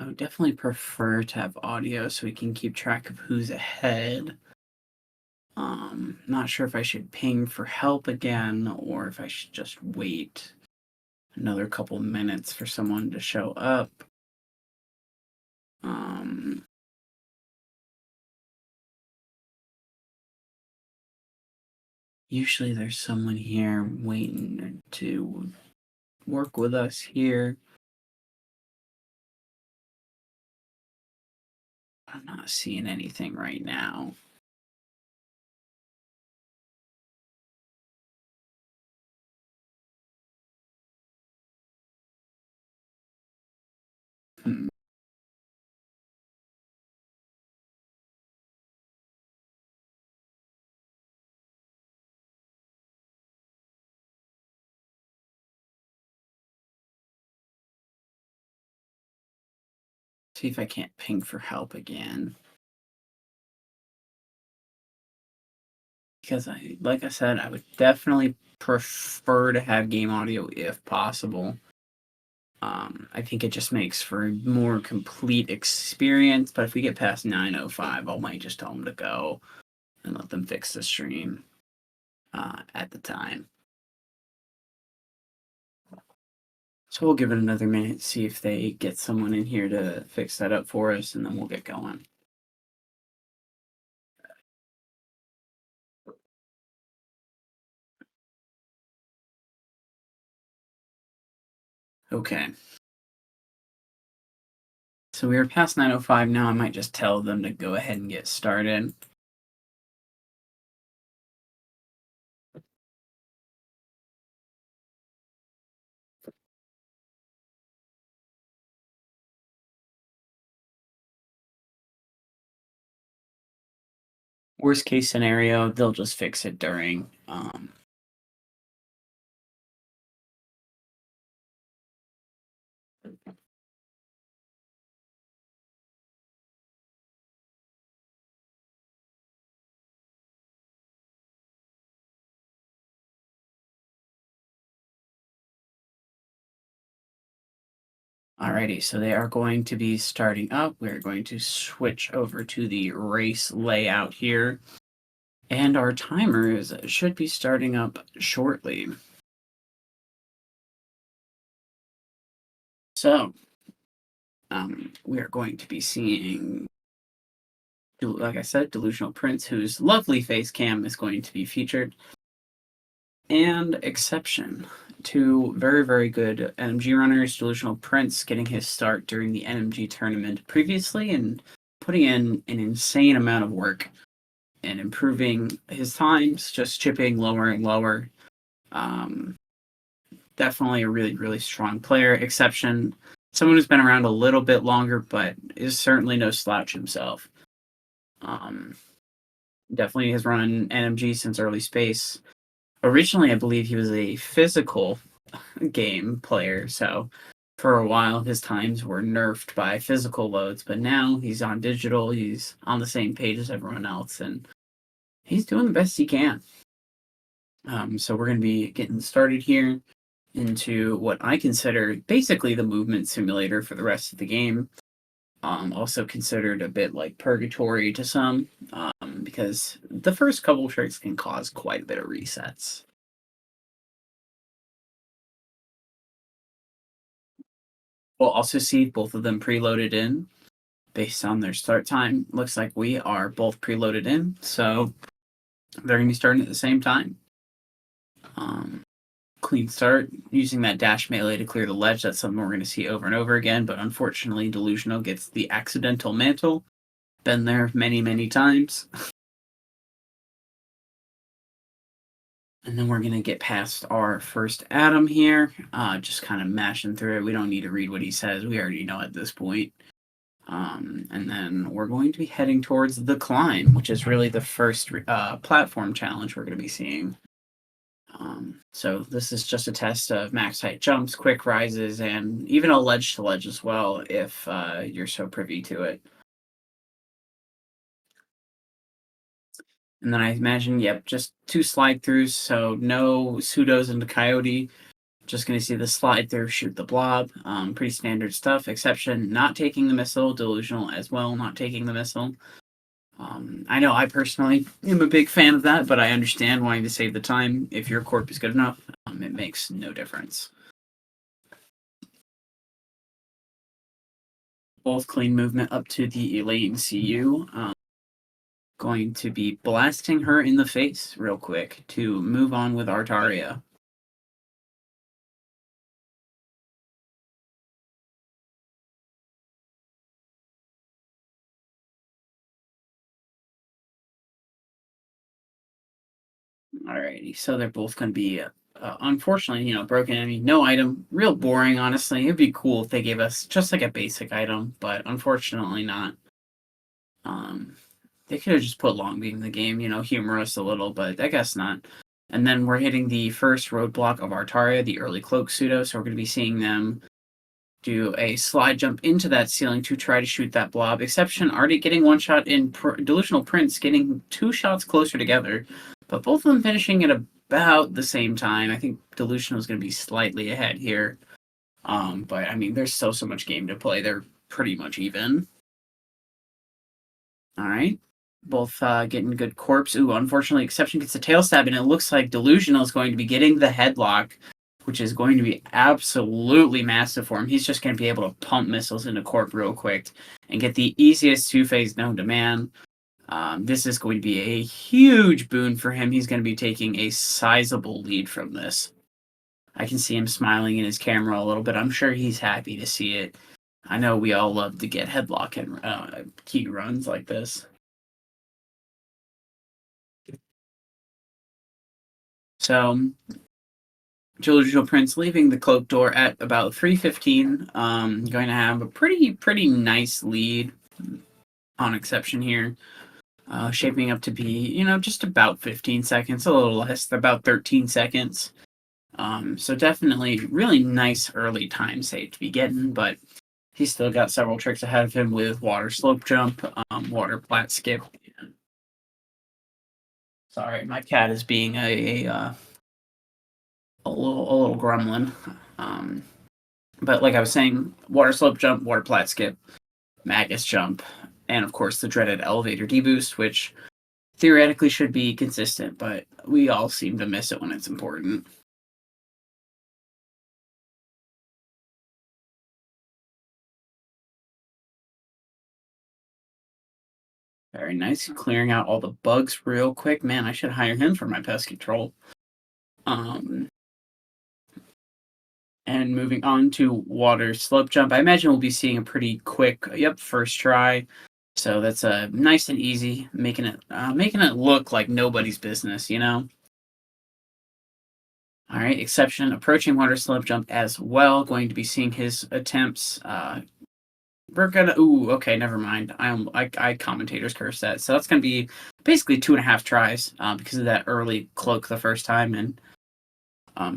I would definitely prefer to have audio so we can keep track of who's ahead. Not sure if I should ping for help again or if I should just wait another couple minutes for someone to show up. Usually there's someone here waiting to work with us here. I'm not seeing anything right now. See if I can't ping for help again. Because like I said, I would definitely prefer to have game audio if possible. I think it just makes for a more complete experience, but if we get past 9:05, I might just tell them to go and let them fix the stream at the time. So we'll give it another minute, see if they get someone in here to fix that up for us, and then we'll get going. Okay. So we are past 9:05 now. I might just tell them to go ahead and get started. Worst case scenario, they'll just fix it during. Alrighty, so they are going to be starting up. We're going to switch over to the race layout here. And our timers should be starting up shortly. So, we are going to be seeing, like I said, DelusionalPrince, whose lovely face cam is going to be featured. And Exception, two very, very good NMG runners. DelusionalPrince getting his start during the NMG tournament previously and putting in an insane amount of work and improving his times, just chipping lower and lower. Definitely a really, really strong player. Exception, someone who's been around a little bit longer, but is certainly no slouch himself. Definitely has run NMG since early space. Originally, I believe he was a physical game player, so for a while his times were nerfed by physical loads, but now he's on digital, he's on the same page as everyone else, and he's doing the best he can. So we're going to be getting started here into what I consider basically the movement simulator for the rest of the game. Also considered a bit like purgatory to some, because the first couple tricks can cause quite a bit of resets. We'll also see both of them preloaded in based on their start time. Looks like we are both preloaded in, so they're going to be starting at the same time. Clean start, using that dash melee to clear the ledge. That's something we're going to see over and over again, but unfortunately Delusional gets the accidental mantle. Been there many, many times. And then we're going to get past our first atom here, just kind of mashing through it. We don't need to read what he says. We already know at this point. And then we're going to be heading towards the climb, which is really the first platform challenge we're going to be seeing. So this is just a test of max height jumps, quick rises, and even a ledge to ledge as well, if you're so privy to it. And then I imagine, yep, just two slide throughs, so no pseudos into Coyote, Just going to see the slide through, shoot the blob. Pretty standard stuff. Exception, not taking the missile. Delusional as well, not taking the missile. I know I personally am a big fan of that, but I understand wanting to save the time. If your corp is good enough, it makes no difference. Both clean movement up to the Elaine CU. Going to be blasting her in the face real quick to move on with Artaria. Alrighty, so they're both going to be, unfortunately, broken enemy, no item. Real boring, honestly. It'd be cool if they gave us just like a basic item, but unfortunately not. They could have just put long beam in the game, humor us a little, but I guess not. And then we're hitting the first roadblock of Artaria, the early cloak pseudo, so we're going to be seeing them do a slide jump into that ceiling to try to shoot that blob. Exception already getting one shot in. DelusionalPrince getting 2 shots closer together, but both of them finishing at about the same time. I think Delusional is going to be slightly ahead here. But I mean, there's so much game to play. They're pretty much even. All right. Both getting good corpse. Ooh, unfortunately, Exception gets a tail stab, and it looks like Delusional is going to be getting the headlock, which is going to be absolutely massive for him. He's just going to be able to pump missiles into corp real quick and get the easiest 2-phase known to man. This is going to be a huge boon for him. He's going to be taking a sizable lead from this. I can see him smiling in his camera a little bit. I'm sure he's happy to see it. I know we all love to get headlock and key runs like this. So, DelusionalPrince leaving the cloak door at about 3:15. Going to have a pretty nice lead on Exception here. Shaping up to be, just about 15 seconds, a little less, about 13 seconds. So definitely really nice early time save to be getting, but he's still got several tricks ahead of him with water slope jump, water plat skip. Sorry, my cat is being a little gremlin. But like I was saying, water slope jump, water plat skip, Magus jump, and of course the dreaded elevator deboost, which theoretically should be consistent, but we all seem to miss it when it's important. Very nice. Clearing out all the bugs real quick. Man, I should hire him for my pest control. And moving on to water slope jump. I imagine we'll be seeing a pretty quick, first try. So that's nice and easy, making it look like nobody's business, All right, Exception approaching water slope jump as well. Going to be seeing his attempts. We're gonna. Ooh, okay, never mind. I commentators curse that. So that's gonna be basically 2.5 tries because of that early cloak the first time, and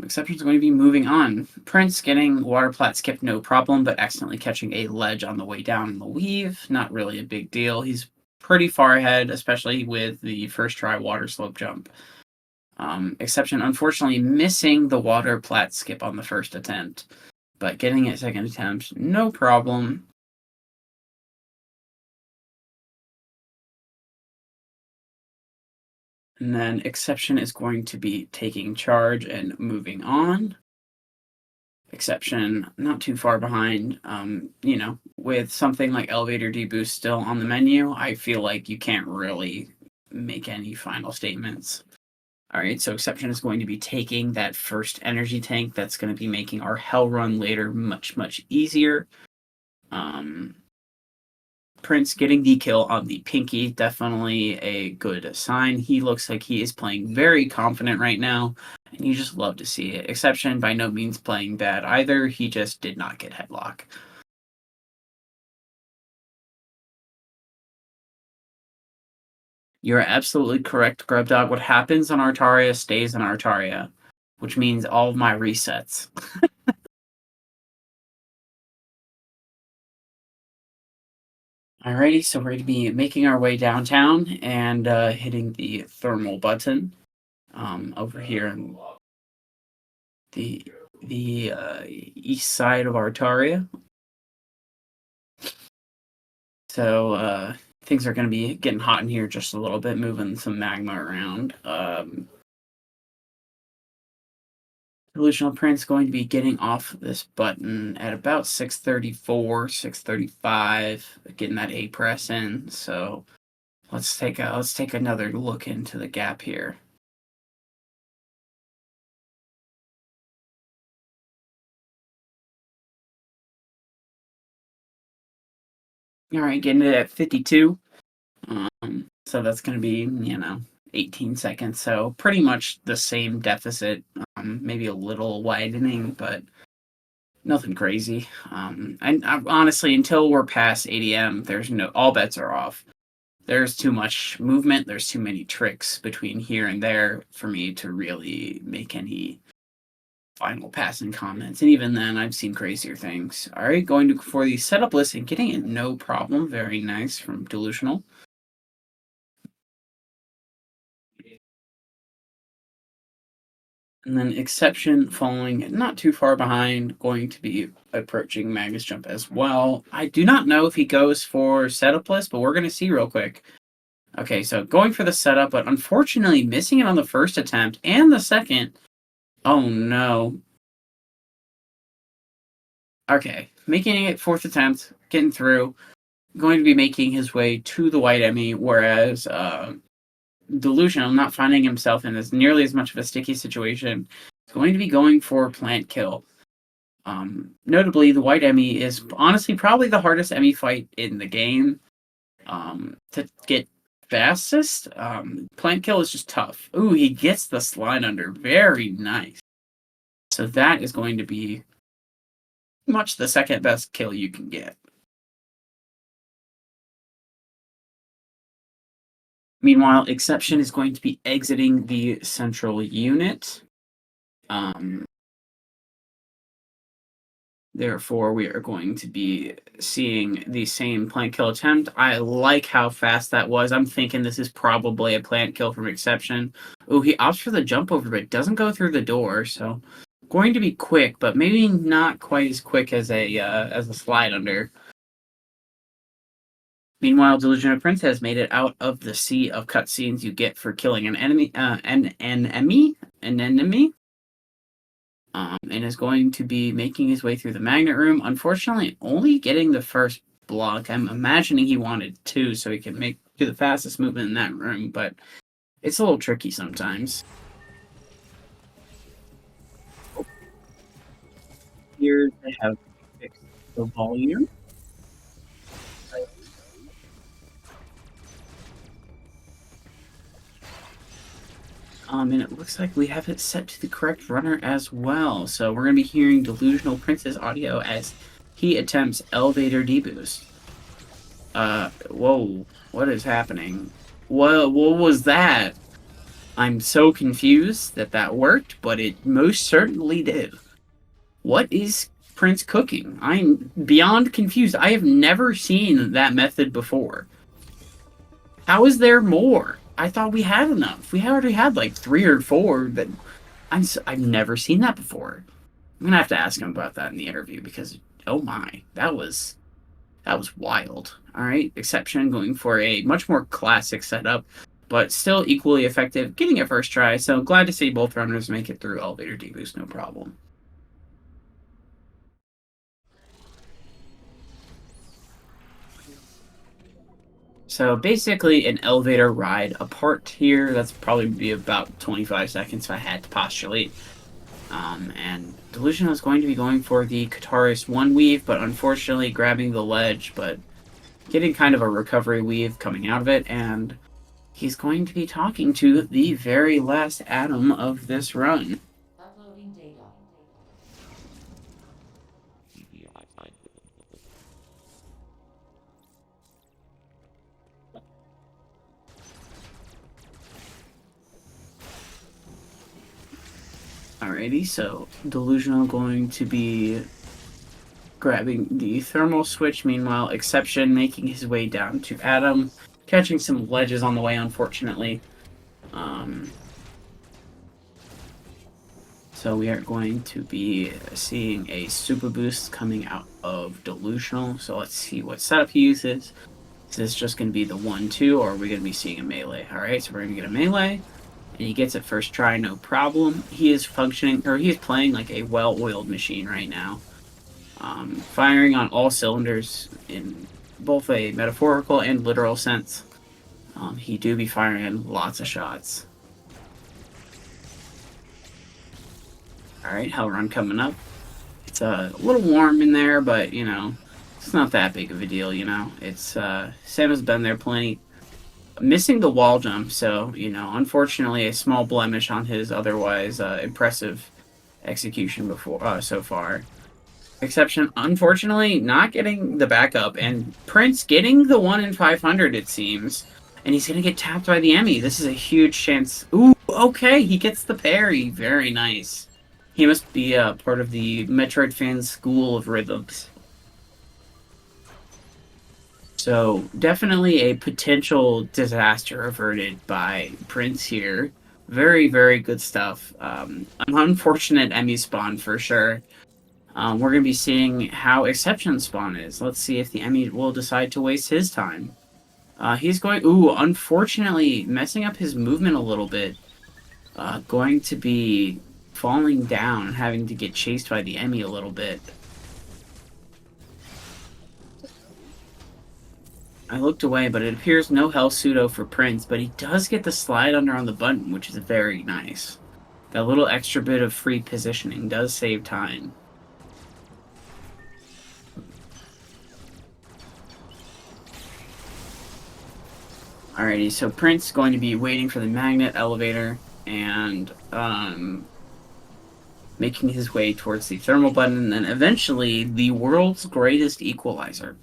Exception's going to be moving on. Prince getting water plat skip no problem, but accidentally catching a ledge on the way down in the weave. Not really a big deal. He's pretty far ahead, especially with the first try water slope jump. Exception unfortunately missing the water plat skip on the first attempt, but getting it second attempt, no problem. And then Exception is going to be taking charge and moving on. Exception not too far behind. With something like Elevator Deboost still on the menu, I feel like you can't really make any final statements. All right, so Exception is going to be taking that first energy tank. That's going to be making our hell run later much easier. Prince getting the kill on the Pinky, definitely a good sign. He looks like he is playing very confident right now, and you just love to see it. Exception by no means playing bad either. He just did not get headlock. You're absolutely correct, Grubdog. What happens on Artaria stays on Artaria, which means all of my resets. Alrighty, so we're going to be making our way downtown and hitting the thermal button over here in the the east side of Artaria. So things are going to be getting hot in here just a little bit, moving some magma around. DelusionalPrince going to be getting off this button at about 6:34, 6:35, getting that A press in. So let's take another look into the gap here. All right, getting it at 52. So that's going to be, 18 seconds. So pretty much the same deficit, maybe a little widening, but nothing crazy. And honestly, until we're past ADM, all bets are off. There's too much movement. There's too many tricks between here and there for me to really make any final passing comments. And even then, I've seen crazier things. All right, going for the setup list and getting it no problem. Very nice from Delusional. And then exception following not too far behind, going to be approaching Magus Jump as well. I do not know if he goes for setup list, but we're going to see real quick. Okay, so going for the setup, but unfortunately missing it on the first attempt and the second. Oh no. Okay, making it fourth attempt, getting through, going to be making his way to the white Emmy, whereas Delusional, not finding himself in nearly as much of a sticky situation, is going to be going for plant kill. Notably, the white Emmy is honestly probably the hardest Emmy fight in the game. To get fastest, plant kill is just tough. Ooh, he gets the slide under. Very nice. So that is going to be much the second best kill you can get. Meanwhile, exception is going to be exiting the central unit. Therefore, we are going to be seeing the same plant kill attempt. I like how fast that was. I'm thinking this is probably a plant kill from exception. Oh, he opts for the jump over, but doesn't go through the door. So, going to be quick, but maybe not quite as quick as a slide under. Meanwhile, DelusionalPrince has made it out of the sea of cutscenes you get for killing an enemy, and is going to be making his way through the magnet room. Unfortunately, only getting the first block. I'm imagining he wanted two so he can do the fastest movement in that room, but it's a little tricky sometimes. Here they have fixed the volume. And it looks like we have it set to the correct runner as well. So we're going to be hearing DelusionalPrince's audio as he attempts elevator deboost. Whoa, what is happening? What was that? I'm so confused that worked, but it most certainly did. What is Prince cooking? I'm beyond confused. I have never seen that method before. How is there more? I thought we had enough. We already had like 3 or 4. That I've never seen that before. I'm gonna have to ask him about that in the interview because oh my, that was wild. All right, exception going for a much more classic setup, but still equally effective. Getting it first try. So glad to see both runners make it through elevator deboost, no problem. So basically an elevator ride apart here. That's probably be about 25 seconds if I had to postulate. And Delusional is going to be going for the Kataris 1 weave, but unfortunately grabbing the ledge, but getting kind of a recovery weave coming out of it, and he's going to be talking to the very last atom of this run. Uploading data. Alrighty, so Delusional going to be grabbing the thermal switch. Meanwhile, exception making his way down to Atom, catching some ledges on the way, unfortunately. So we are going to be seeing a super boost coming out of Delusional. So let's see what setup he uses. Is this just going to be the 1-2, or are we going to be seeing a melee? Alright, so we're going to get a melee. And he gets it first try, no problem. He is functioning, or he is playing like a well-oiled machine right now. Firing on all cylinders in both a metaphorical and literal sense. He do be firing lots of shots. Alright, hell run coming up. It's a little warm in there, but, you know, it's not that big of a deal, you know. It's, Sam has been there plenty. Missing the wall jump, so, you know, unfortunately a small blemish on his otherwise impressive execution before so far. Exception, unfortunately, not getting the backup, and Prince getting the 1 in 500, it seems. And he's going to get tapped by the Emmy. This is a huge chance. Ooh, okay, he gets the parry. Very nice. He must be part of the Metroid fans' school of rhythms. So, definitely a potential disaster averted by Prince here. Very, very good stuff. An unfortunate Emmy spawn for sure. We're going to be seeing how exception spawn is. Let's see if the Emmy will decide to waste his time. He's going... Ooh, unfortunately, messing up his movement a little bit. Going to be falling down and having to get chased by the Emmy a little bit. I looked away, but it appears no health pseudo for Prince, but he does get the slide under on the button, which is very nice. That little extra bit of free positioning does save time. Alrighty, so Prince is going to be waiting for the magnet elevator and making his way towards the thermal button, and then eventually the world's greatest equalizer,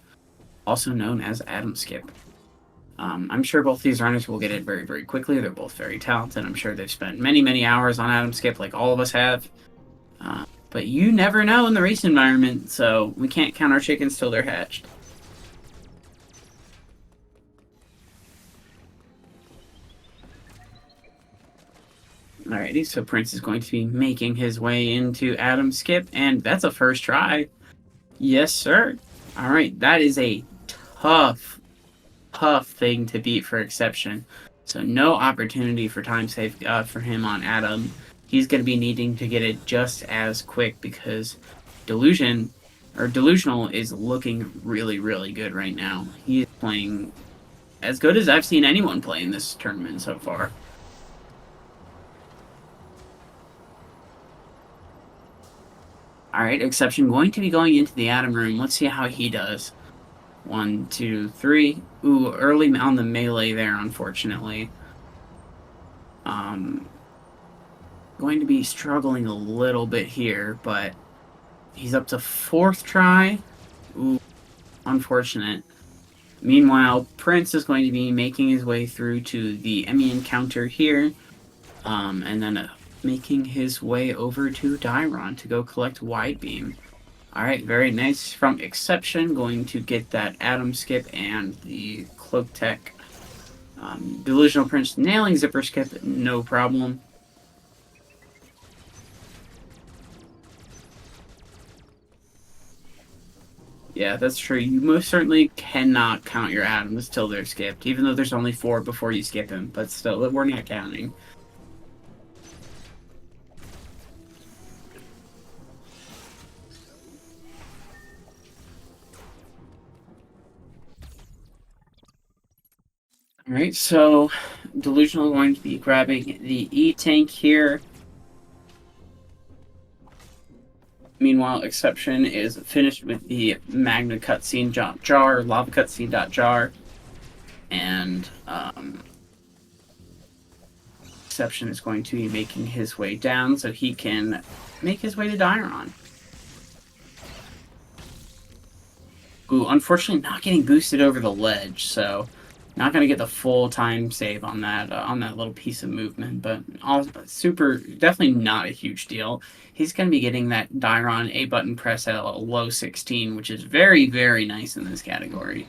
also known as Atom Skip. I'm sure both these runners will get it very, very quickly. They're both very talented. I'm sure they've spent many, many hours on Atom Skip like all of us have. But you never know in the race environment, so we can't count our chickens till they're hatched. Alrighty, so Prince is going to be making his way into Atom Skip, and that's a first try. Yes, sir. Alright, that is a tough thing to beat for exception. So no opportunity for time save for him on Atom. He's going to be needing to get it just as quick because Delusional is looking really, really good right now. He is playing as good as I've seen anyone play in this tournament so far. Alright, exception going to be going into the Atom room. Let's see how he does. 1, 2, 3. Ooh, early on the melee there, unfortunately. Going to be struggling a little bit here, but he's up to 4th try. Ooh, unfortunate. Meanwhile, Prince is going to be making his way through to the Emmy encounter here, and then making his way over to Dairon to go collect Wide Beam. Alright, very nice from Exception, going to get that Atom Skip and the Cloak Tech. DelusionalPrince nailing Zipper Skip, no problem. Yeah, that's true. You most certainly cannot count your atoms till they're skipped, even though there's only 4 before you skip him, but still, we're not counting. Alright, so Delusional is going to be grabbing the E-Tank here. Meanwhile, Exception is finished with the Magna cutscene jar, lava cutscene jar, and Exception is going to be making his way down so he can make his way to Dairon. Ooh, unfortunately not getting boosted over the ledge, so not going to get the full time save on that little piece of movement, but definitely not a huge deal. He's going to be getting that Dairon A button press at a low 16, which is very, very nice in this category.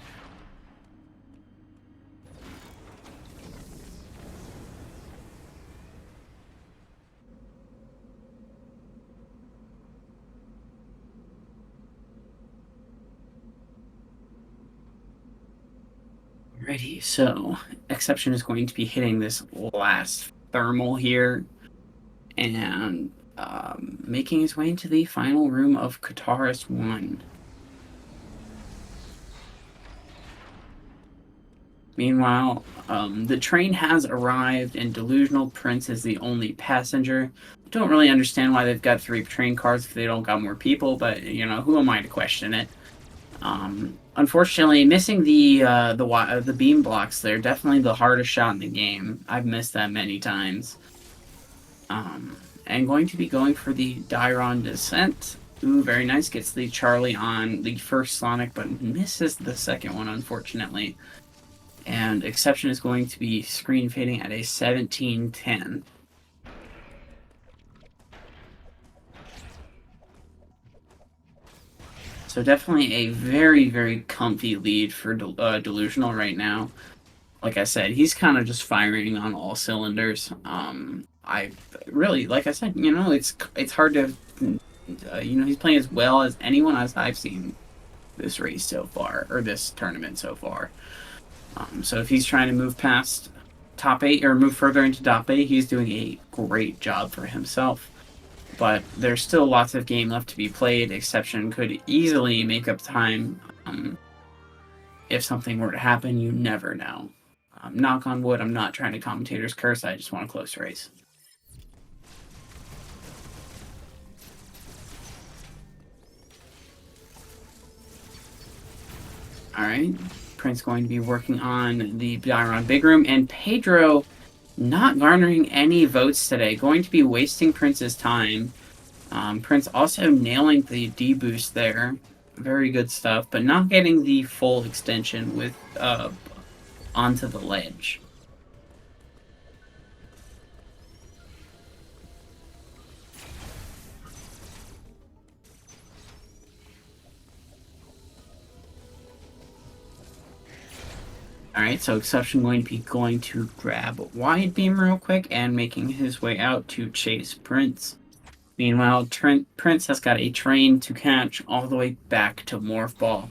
Alrighty, so Exception is going to be hitting this last thermal here and making his way into the final room of Kataris 1. Meanwhile, the train has arrived and DelusionalPrince is the only passenger. Don't really understand why they've got 3 train cars if they don't got more people, but you know, who am I to question it? Unfortunately, missing the beam blocks there, definitely the hardest shot in the game. I've missed that many times. And going to be going for the Dairon Descent. Ooh, very nice. Gets the Charlie on the first Sonic, but misses the second one, unfortunately. And Exception is going to be screen fading at a 17-10. So definitely a very, very comfy lead for Delusional right now. Like I said, he's kind of just firing on all cylinders. I really, like I said, you know, it's hard to, you know, he's playing as well as anyone as I've seen this race so far, or this tournament so far. So if he's trying to move past top 8 or move further into top 8, he's doing a great job for himself. But there's still lots of game left to be played. Exception could easily make up time. If something were to happen, you never know. Knock on wood, I'm not trying to commentator's curse, I just want a close race. Alright, Prince going to be working on the Dairon Big Room, and Pedro not garnering any votes today, going to be wasting Prince's time. Prince also nailing the D-boost there, very good stuff, but not getting the full extension with onto the ledge. Alright, so Exception going to grab Wide Beam real quick and making his way out to chase Prince. Meanwhile, Prince has got a train to catch all the way back to Morph Ball.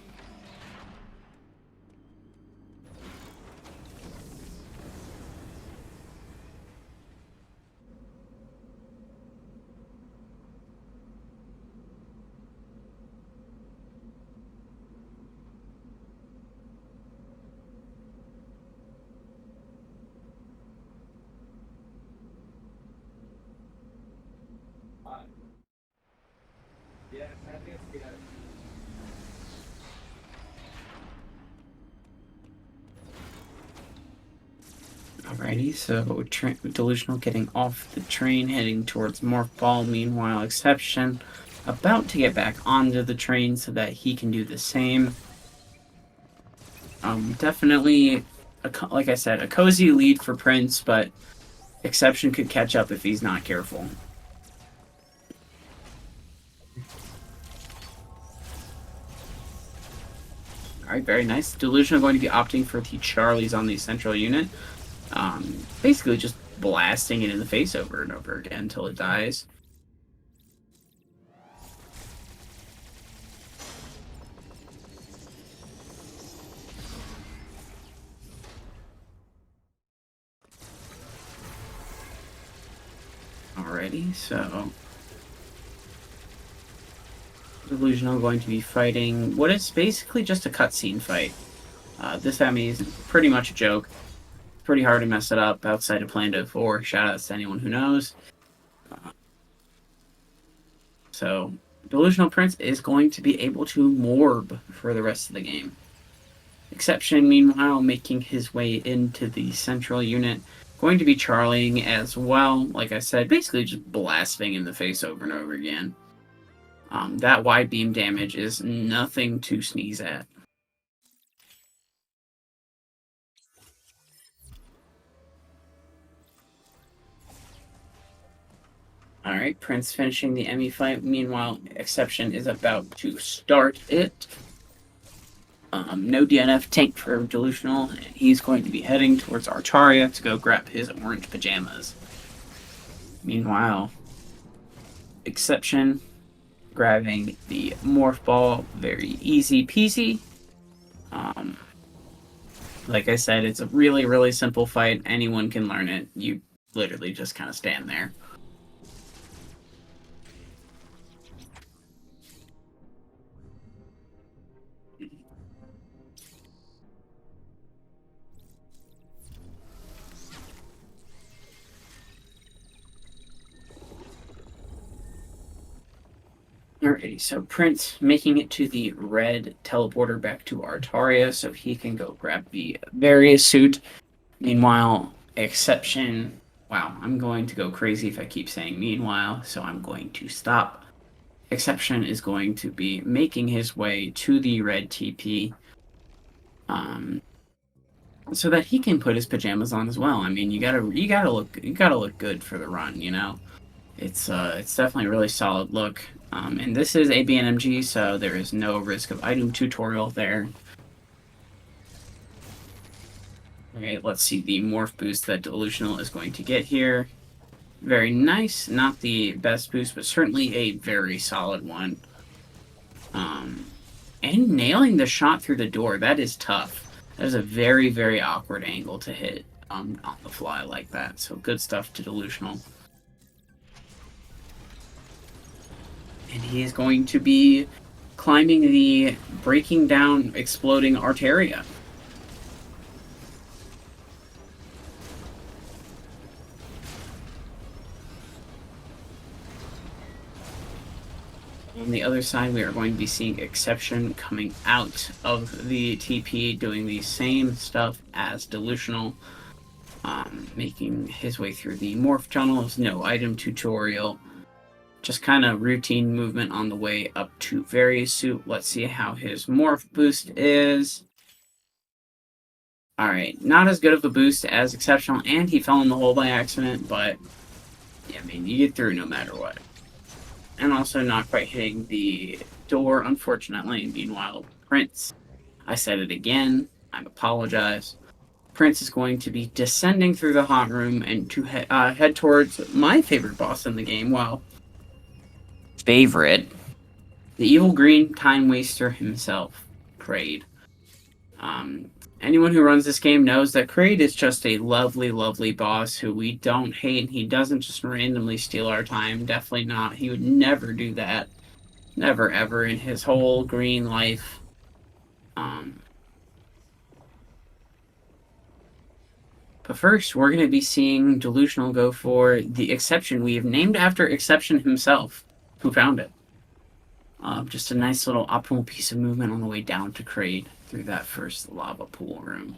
Alrighty, so Delusional getting off the train, heading towards Morph Ball. Meanwhile, Exception about to get back onto the train so that he can do the same. Definitely, like I said, a cozy lead for Prince, but Exception could catch up if he's not careful. Alright, very nice. Delusional going to be opting for the Charlies on the central unit. Basically just blasting it in the face over and over again until it dies. Alrighty, so Delusional going to be fighting what is basically just a cutscene fight. This enemy is pretty much a joke. Pretty hard to mess it up outside of Plan 4. Shoutouts to anyone who knows. So, DelusionalPrince is going to be able to morb for the rest of the game. Exception, meanwhile, making his way into the central unit. Going to be Charlieing as well. Like I said, basically just blasting in the face over and over again. That wide beam damage is nothing to sneeze at. Alright, Prince finishing the Emmy fight. Meanwhile, Exception is about to start it. No DNF tank for Delusional. He's going to be heading towards Archaria to go grab his orange pajamas. Meanwhile, Exception grabbing the Morph Ball. Very easy peasy. Like I said, it's a really, really simple fight. Anyone can learn it. You literally just kind of stand there. Alrighty, so Prince making it to the red teleporter back to Artaria so he can go grab the various suit. Meanwhile, exception. Wow, I'm going to go crazy if I keep saying meanwhile, so I'm going to stop. Exception is going to be making his way to the red TP, so that he can put his pajamas on as well. I mean, you gotta look good for the run, you know. It's definitely a really solid look. And this is a BNMG, so there is no risk of item tutorial there. Alright, let's see the morph boost that Delusional is going to get here. Very nice. Not the best boost, but certainly a very solid one. And nailing the shot through the door, that is tough. That is a very, very awkward angle to hit on the fly like that. So good stuff to Delusional. And he is going to be climbing the breaking down, exploding Artaria. On the other side, we are going to be seeing Exception coming out of the TP, doing the same stuff as Delusional, making his way through the morph tunnels, no item tutorial, just kind of routine movement on the way up to various suit. Let's see how his morph boost is. Alright, not as good of a boost as Exceptional, and he fell in the hole by accident, but yeah, I mean, you get through no matter what. And also not quite hitting the door, unfortunately. Meanwhile, Prince, I said it again, I apologize. Prince is going to be descending through the hot room and to head towards my favorite boss in the game. Well, favorite, the evil green time waster himself, Kraid. Anyone who runs this game knows that Kraid is just a lovely, lovely boss who we don't hate. He doesn't just randomly steal our time. Definitely not. He would never do that. Never, ever in his whole green life. But first, we're going to be seeing Delusional go for the Exception we have named after Exception himself, who found it. Just a nice little optimal piece of movement on the way down to Kraid through that first lava pool room.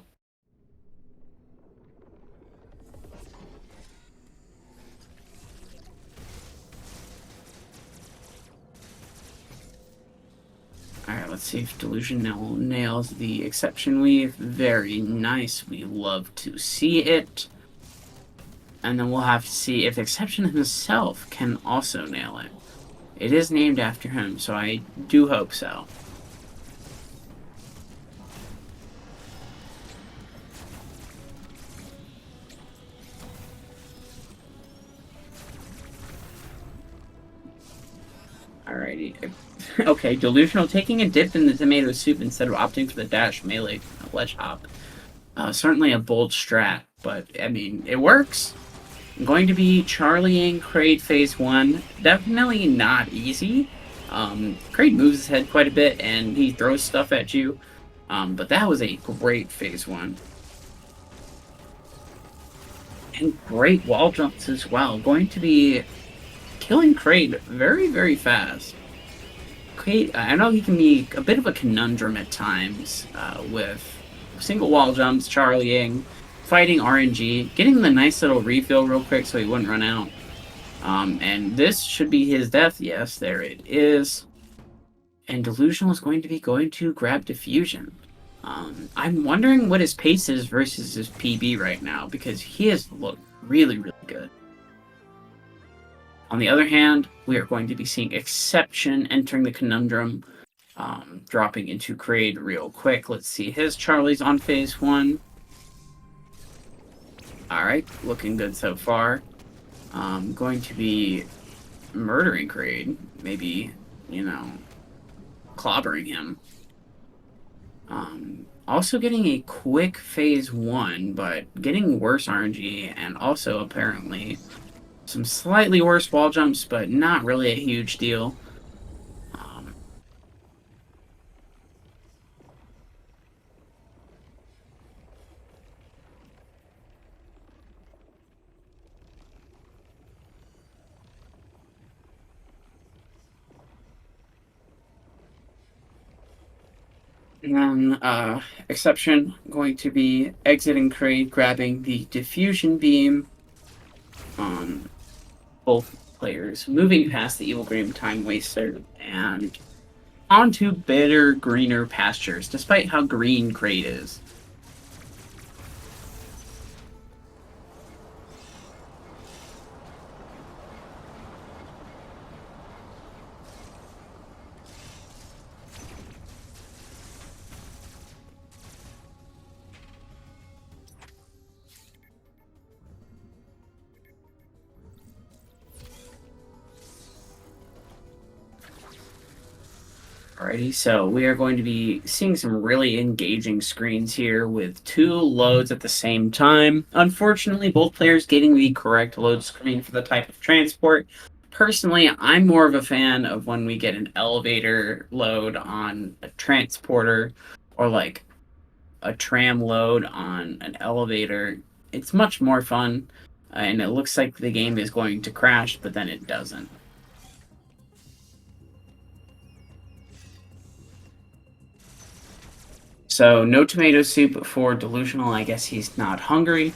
Alright, let's see if Delusional nails the Exception weave. Very nice. We love to see it. And then we'll have to see if Exception himself can also nail it. It is named after him, so I do hope so. Alrighty. Okay, Delusional taking a dip in the tomato soup instead of opting for the dash melee ledge hop. Certainly a bold strat, but I mean, it works. I'm going to be Charlieing Kraid phase 1. Definitely not easy. Kraid moves his head quite a bit and he throws stuff at you. But that was a great phase 1. And great wall jumps as well. Going to be killing Kraid very, very fast. Kraid, I know he can be a bit of a conundrum at times with single wall jumps, Charlieing, fighting RNG, getting the nice little refill real quick so he wouldn't run out. And this should be his death. Yes, there it is. And Delusional is going to be going to grab Diffusion. I'm wondering what his pace is versus his PB right now, because he has looked really, really good. On the other hand, we are going to be seeing Exception entering the conundrum, dropping into Kraid real quick. Let's see his Charlie's on phase 1. Alright, looking good so far. Going to be murdering Kraid. Maybe, you know, clobbering him. Also getting a quick phase 1, but getting worse RNG, and also apparently some slightly worse wall jumps, but not really a huge deal. And then, exception, going to be exiting crate, grabbing the diffusion beam on both players, moving past the Evil Green Time Waster, and onto better, greener pastures, despite how green crate is. Alrighty, so we are going to be seeing some really engaging screens here with 2 loads at the same time. Unfortunately, both players getting the correct load screen for the type of transport. Personally, I'm more of a fan of when we get an elevator load on a transporter or like a tram load on an elevator. It's much more fun, and it looks like the game is going to crash, but then it doesn't. So no tomato soup for Delusional. I guess he's not hungry.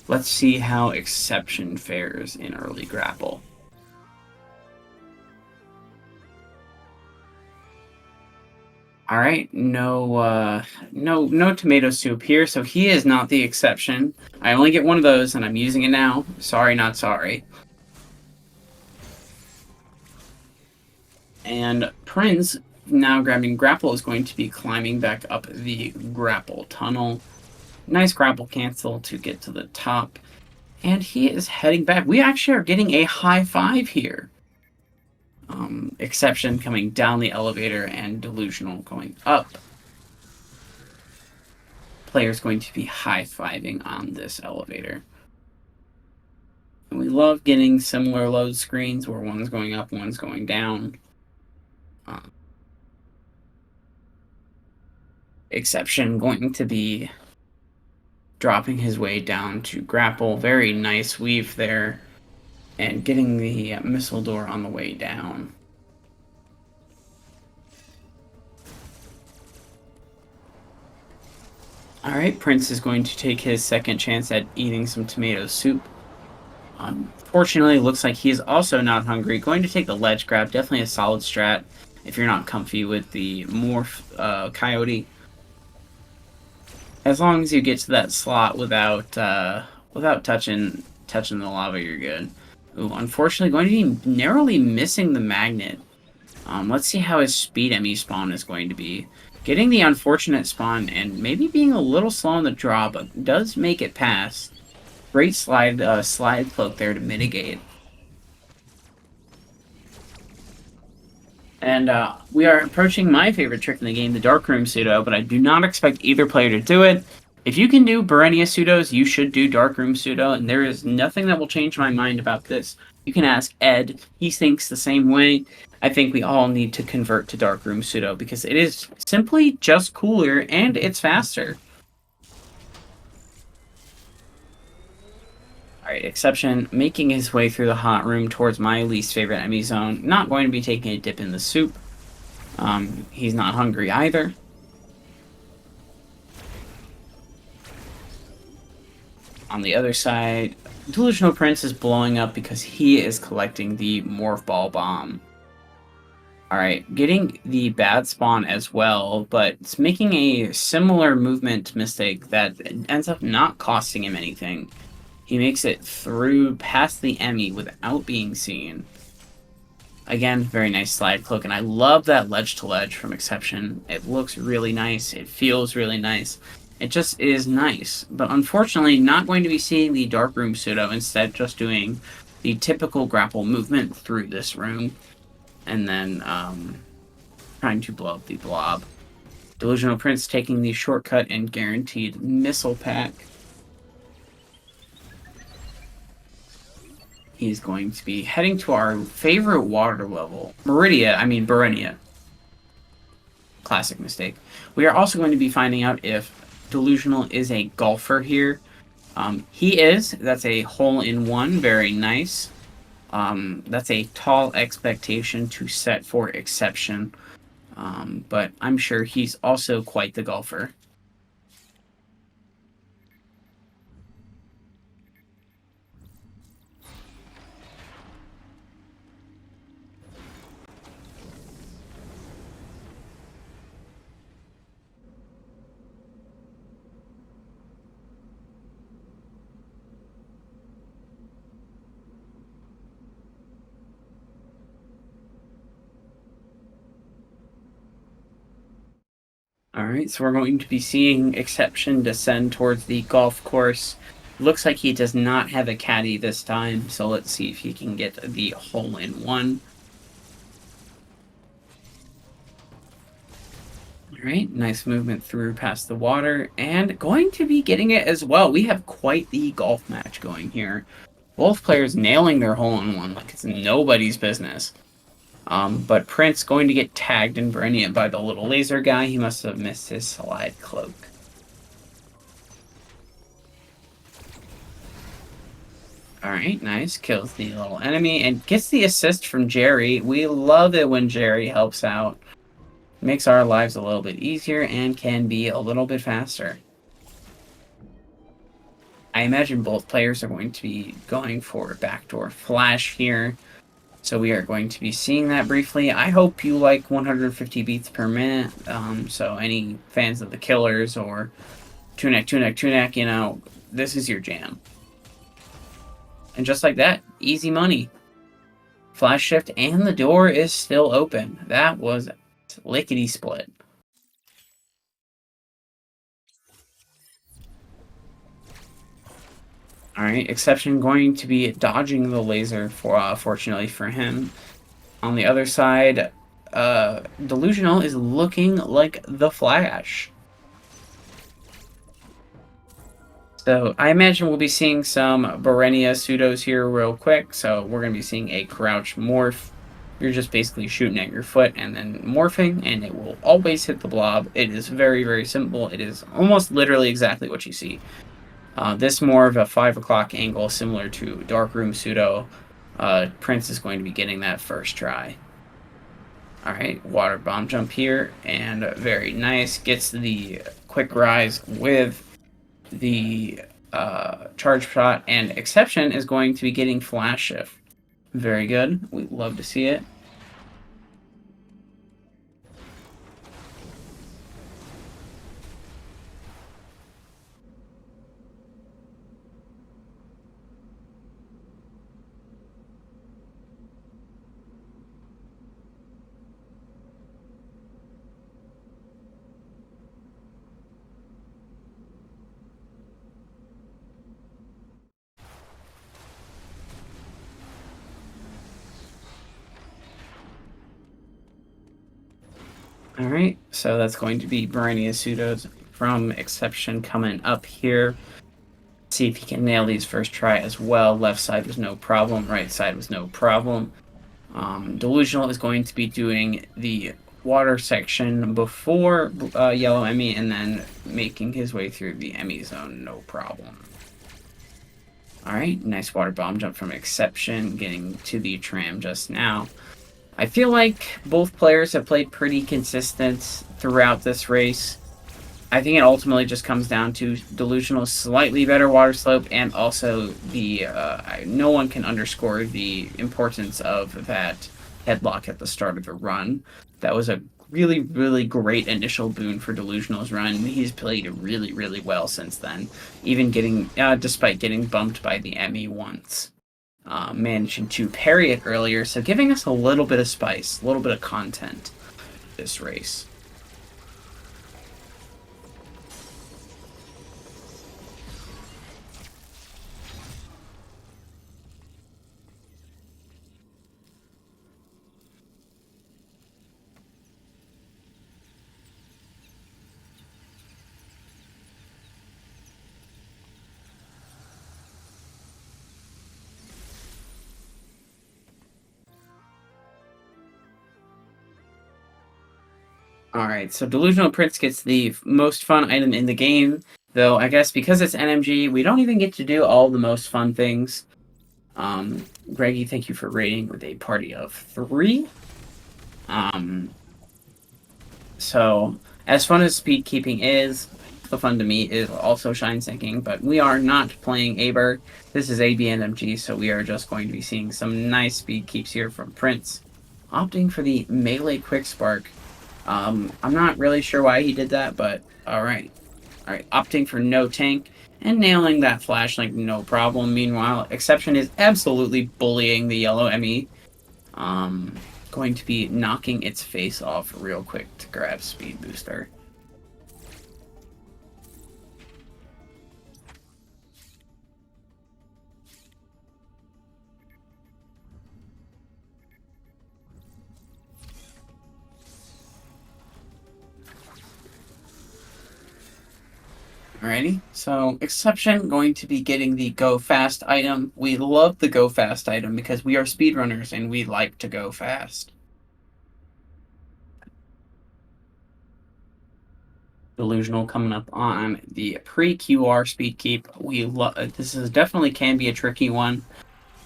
Let's see how Exception fares in early grapple. All right, no tomato soup here. So he is not the exception. I only get one of those, and I'm using it now. Sorry, not sorry. And Prince, now grabbing grapple, is going to be climbing back up the grapple tunnel. Nice grapple cancel to get to the top. And he is heading back. We actually are getting a high 5 here. Exception coming down the elevator and Delusional going up. Player's going to be high-fiving on this elevator. And we love getting similar load screens where one's going up, one's going down. Exception going to be dropping his way down to grapple. Very nice weave there. And getting the missile door on the way down. Alright, Prince is going to take his second chance at eating some tomato soup. Unfortunately, looks like he is also not hungry. Going to take the ledge grab. Definitely a solid strat if you're not comfy with the morph coyote. As long as you get to that slot without touching the lava, you're good. Ooh, unfortunately, going to be narrowly missing the magnet. Let's see how his speed ME spawn is going to be. Getting the unfortunate spawn and maybe being a little slow on the draw, but does make it past. Great slide cloak there to mitigate. And we are approaching my favorite trick in the game, the Darkroom pseudo, but I do not expect either player to do it. If you can do Berenia pseudos, you should do Darkroom pseudo, and there is nothing that will change my mind about this. You can ask Ed. He thinks the same way. I think we all need to convert to Darkroom pseudo because it is simply just cooler and it's faster. Alright, Exception making his way through the hot room towards my least favorite enemy zone. Not going to be taking a dip in the soup. He's not hungry either. On the other side, DelusionalPrince is blowing up because he is collecting the Morph Ball Bomb. Alright, getting the bad spawn as well, but it's making a similar movement mistake that ends up not costing him anything. He makes it through past the Emmy without being seen. Again, very nice slide cloak, and I love that ledge to ledge from Exception. It looks really nice, it feels really nice. It just is nice, but unfortunately not going to be seeing the Darkroom pseudo, instead just doing the typical grapple movement through this room, and then trying to blow up the blob. DelusionalPrince taking the shortcut and guaranteed missile pack. He's going to be heading to our favorite water level, Berenia. Classic mistake. We are also going to be finding out if Delusional is a golfer here. He is. That's a hole-in-one. Very nice. That's a tall expectation to set for exception. But I'm sure he's also quite the golfer. Alright, so we're going to be seeing Exception descend towards the golf course. Looks like he does not have a caddy this time, so let's see if he can get the hole-in-one. Alright, nice movement through past the water, and going to be getting it as well. We have quite the golf match going here. Both players nailing their hole-in-one like it's nobody's business. But Prince going to get tagged in Berenia by the little laser guy. He must have missed his slide cloak. Alright, nice. Kills the little enemy and gets the assist from Jerry. We love it when Jerry helps out. Makes our lives a little bit easier and can be a little bit faster. I imagine both players are going to be going for backdoor flash here. So we are going to be seeing that briefly. I hope you like 150 beats per minute. So any fans of the Killers or Tunek, you know, this is your jam. And just like that, easy money. Flash shift and the door is still open. That was lickety split. Alright, Exception going to be dodging the laser, fortunately for him. On the other side, Delusional is looking like the Flash. So I imagine we'll be seeing some Berenia pseudos here real quick. So we're going to be seeing a crouch morph. You're just basically shooting at your foot and then morphing, and it will always hit the blob. It is very, very simple. It is almost literally exactly what you see. This more of a 5 o'clock angle, similar to Darkroom Pseudo. Prince is going to be getting that first try. Alright, water bomb jump here, and very nice. Gets the quick rise with the charge shot, and Exception is going to be getting flash shift. Very good. We love to see it. Alright, so that's going to be Berenia pseudos from Exception coming up here. See if he can nail these first try as well. Left side was no problem, right side was no problem. Delusional is going to be doing the water section before Yellow Emmy and then making his way through the Emmy zone, no problem. Alright, nice water bomb jump from Exception, getting to the tram just now. I feel like both players have played pretty consistent throughout this race. I think it ultimately just comes down to Delusional's slightly better water slope, and also the no one can underscore the importance of that headlock at the start of the run. That was a really, really great initial boon for Delusional's run. He's played really, really well since then, even getting despite getting bumped by the Emmy once. Managing to parry it earlier, so giving us a little bit of spice, a little bit of content this race. Alright, so Delusional Prince gets the most fun item in the game, though I guess because it's NMG, we don't even get to do all the most fun things. Greggy, thank you for rating with a party of 3. So, as fun as speed keeping is, the fun to me is also shine sinking, but we are not playing Aber. This is ABNMG, so we are just going to be seeing some nice speed keeps here from Prince. Opting for the melee quick spark. I'm not really sure why he did that, but alright. Alright, opting for no tank and nailing that flash like no problem. Meanwhile, Exception is absolutely bullying the yellow ME. Going to be knocking its face off real quick to grab speed booster. Alrighty, so Exception going to be getting the Go Fast item. We love the Go Fast item because we are speedrunners and we like to go fast. Delusional coming up on the pre-QR speed keep. This is definitely can be a tricky one,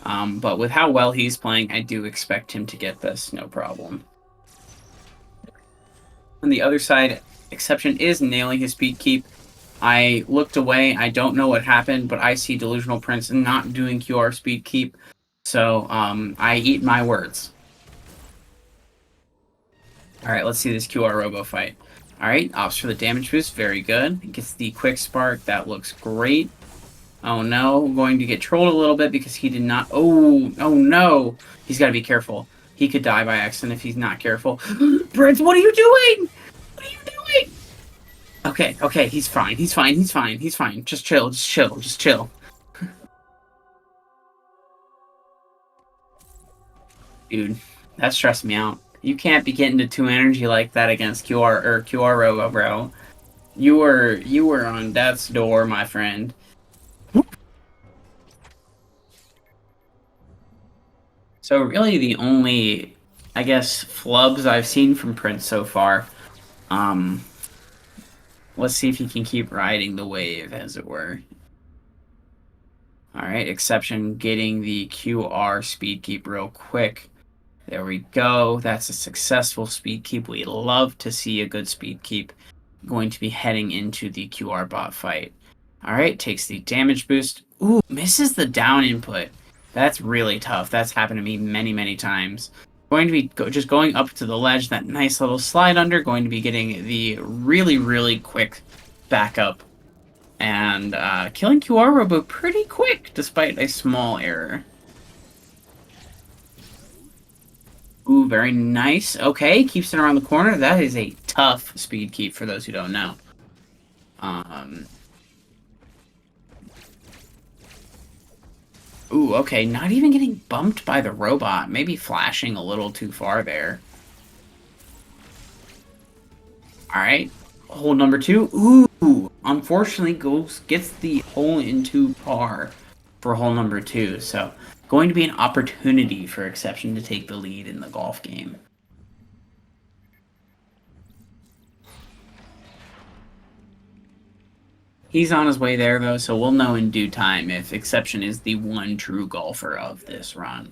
but with how well he's playing, I do expect him to get this, no problem. On the other side, Exception is nailing his speed keep. I looked away. I don't know what happened, but I see Delusional Prince not doing QR speed keep. So, I eat my words. Alright, let's see this QR Robo fight. Alright, opts for the damage boost. Very good. It gets the quick spark. That looks great. Oh no, going to get trolled a little bit because he did not... Oh no! He's got to be careful. He could die by accident if he's not careful. Prince, what are you doing? What are you doing? Okay, he's fine. He's fine. Just chill. Dude, that stressed me out. You can't be getting to 2 energy like that against QR Robo, bro. You were on death's door, my friend. So really the only, I guess, flubs I've seen from Prince so far. Let's see if he can keep riding the wave, as it were. Alright, Exception getting the QR speed keep real quick. There we go. That's a successful speed keep. We love to see a good speed keep. Going to be heading into the QR bot fight. Alright, takes the damage boost. Ooh, misses the down input. That's really tough. That's happened to me many times. Going to be just going up to the ledge, that nice little slide under, going to be getting the really quick backup. And killing QR Robo pretty quick, despite a small error. Ooh, very nice. Okay, keeps it around the corner. That is a tough speed keep for those who don't know. Ooh, okay, not even getting bumped by the robot. Maybe flashing a little too far there. Alright, hole number 2. Ooh, unfortunately gets the hole into par for hole number 2. So, going to be an opportunity for Exception to take the lead in the golf game. He's on his way there, though, so we'll know in due time if Exception is the one true golfer of this run.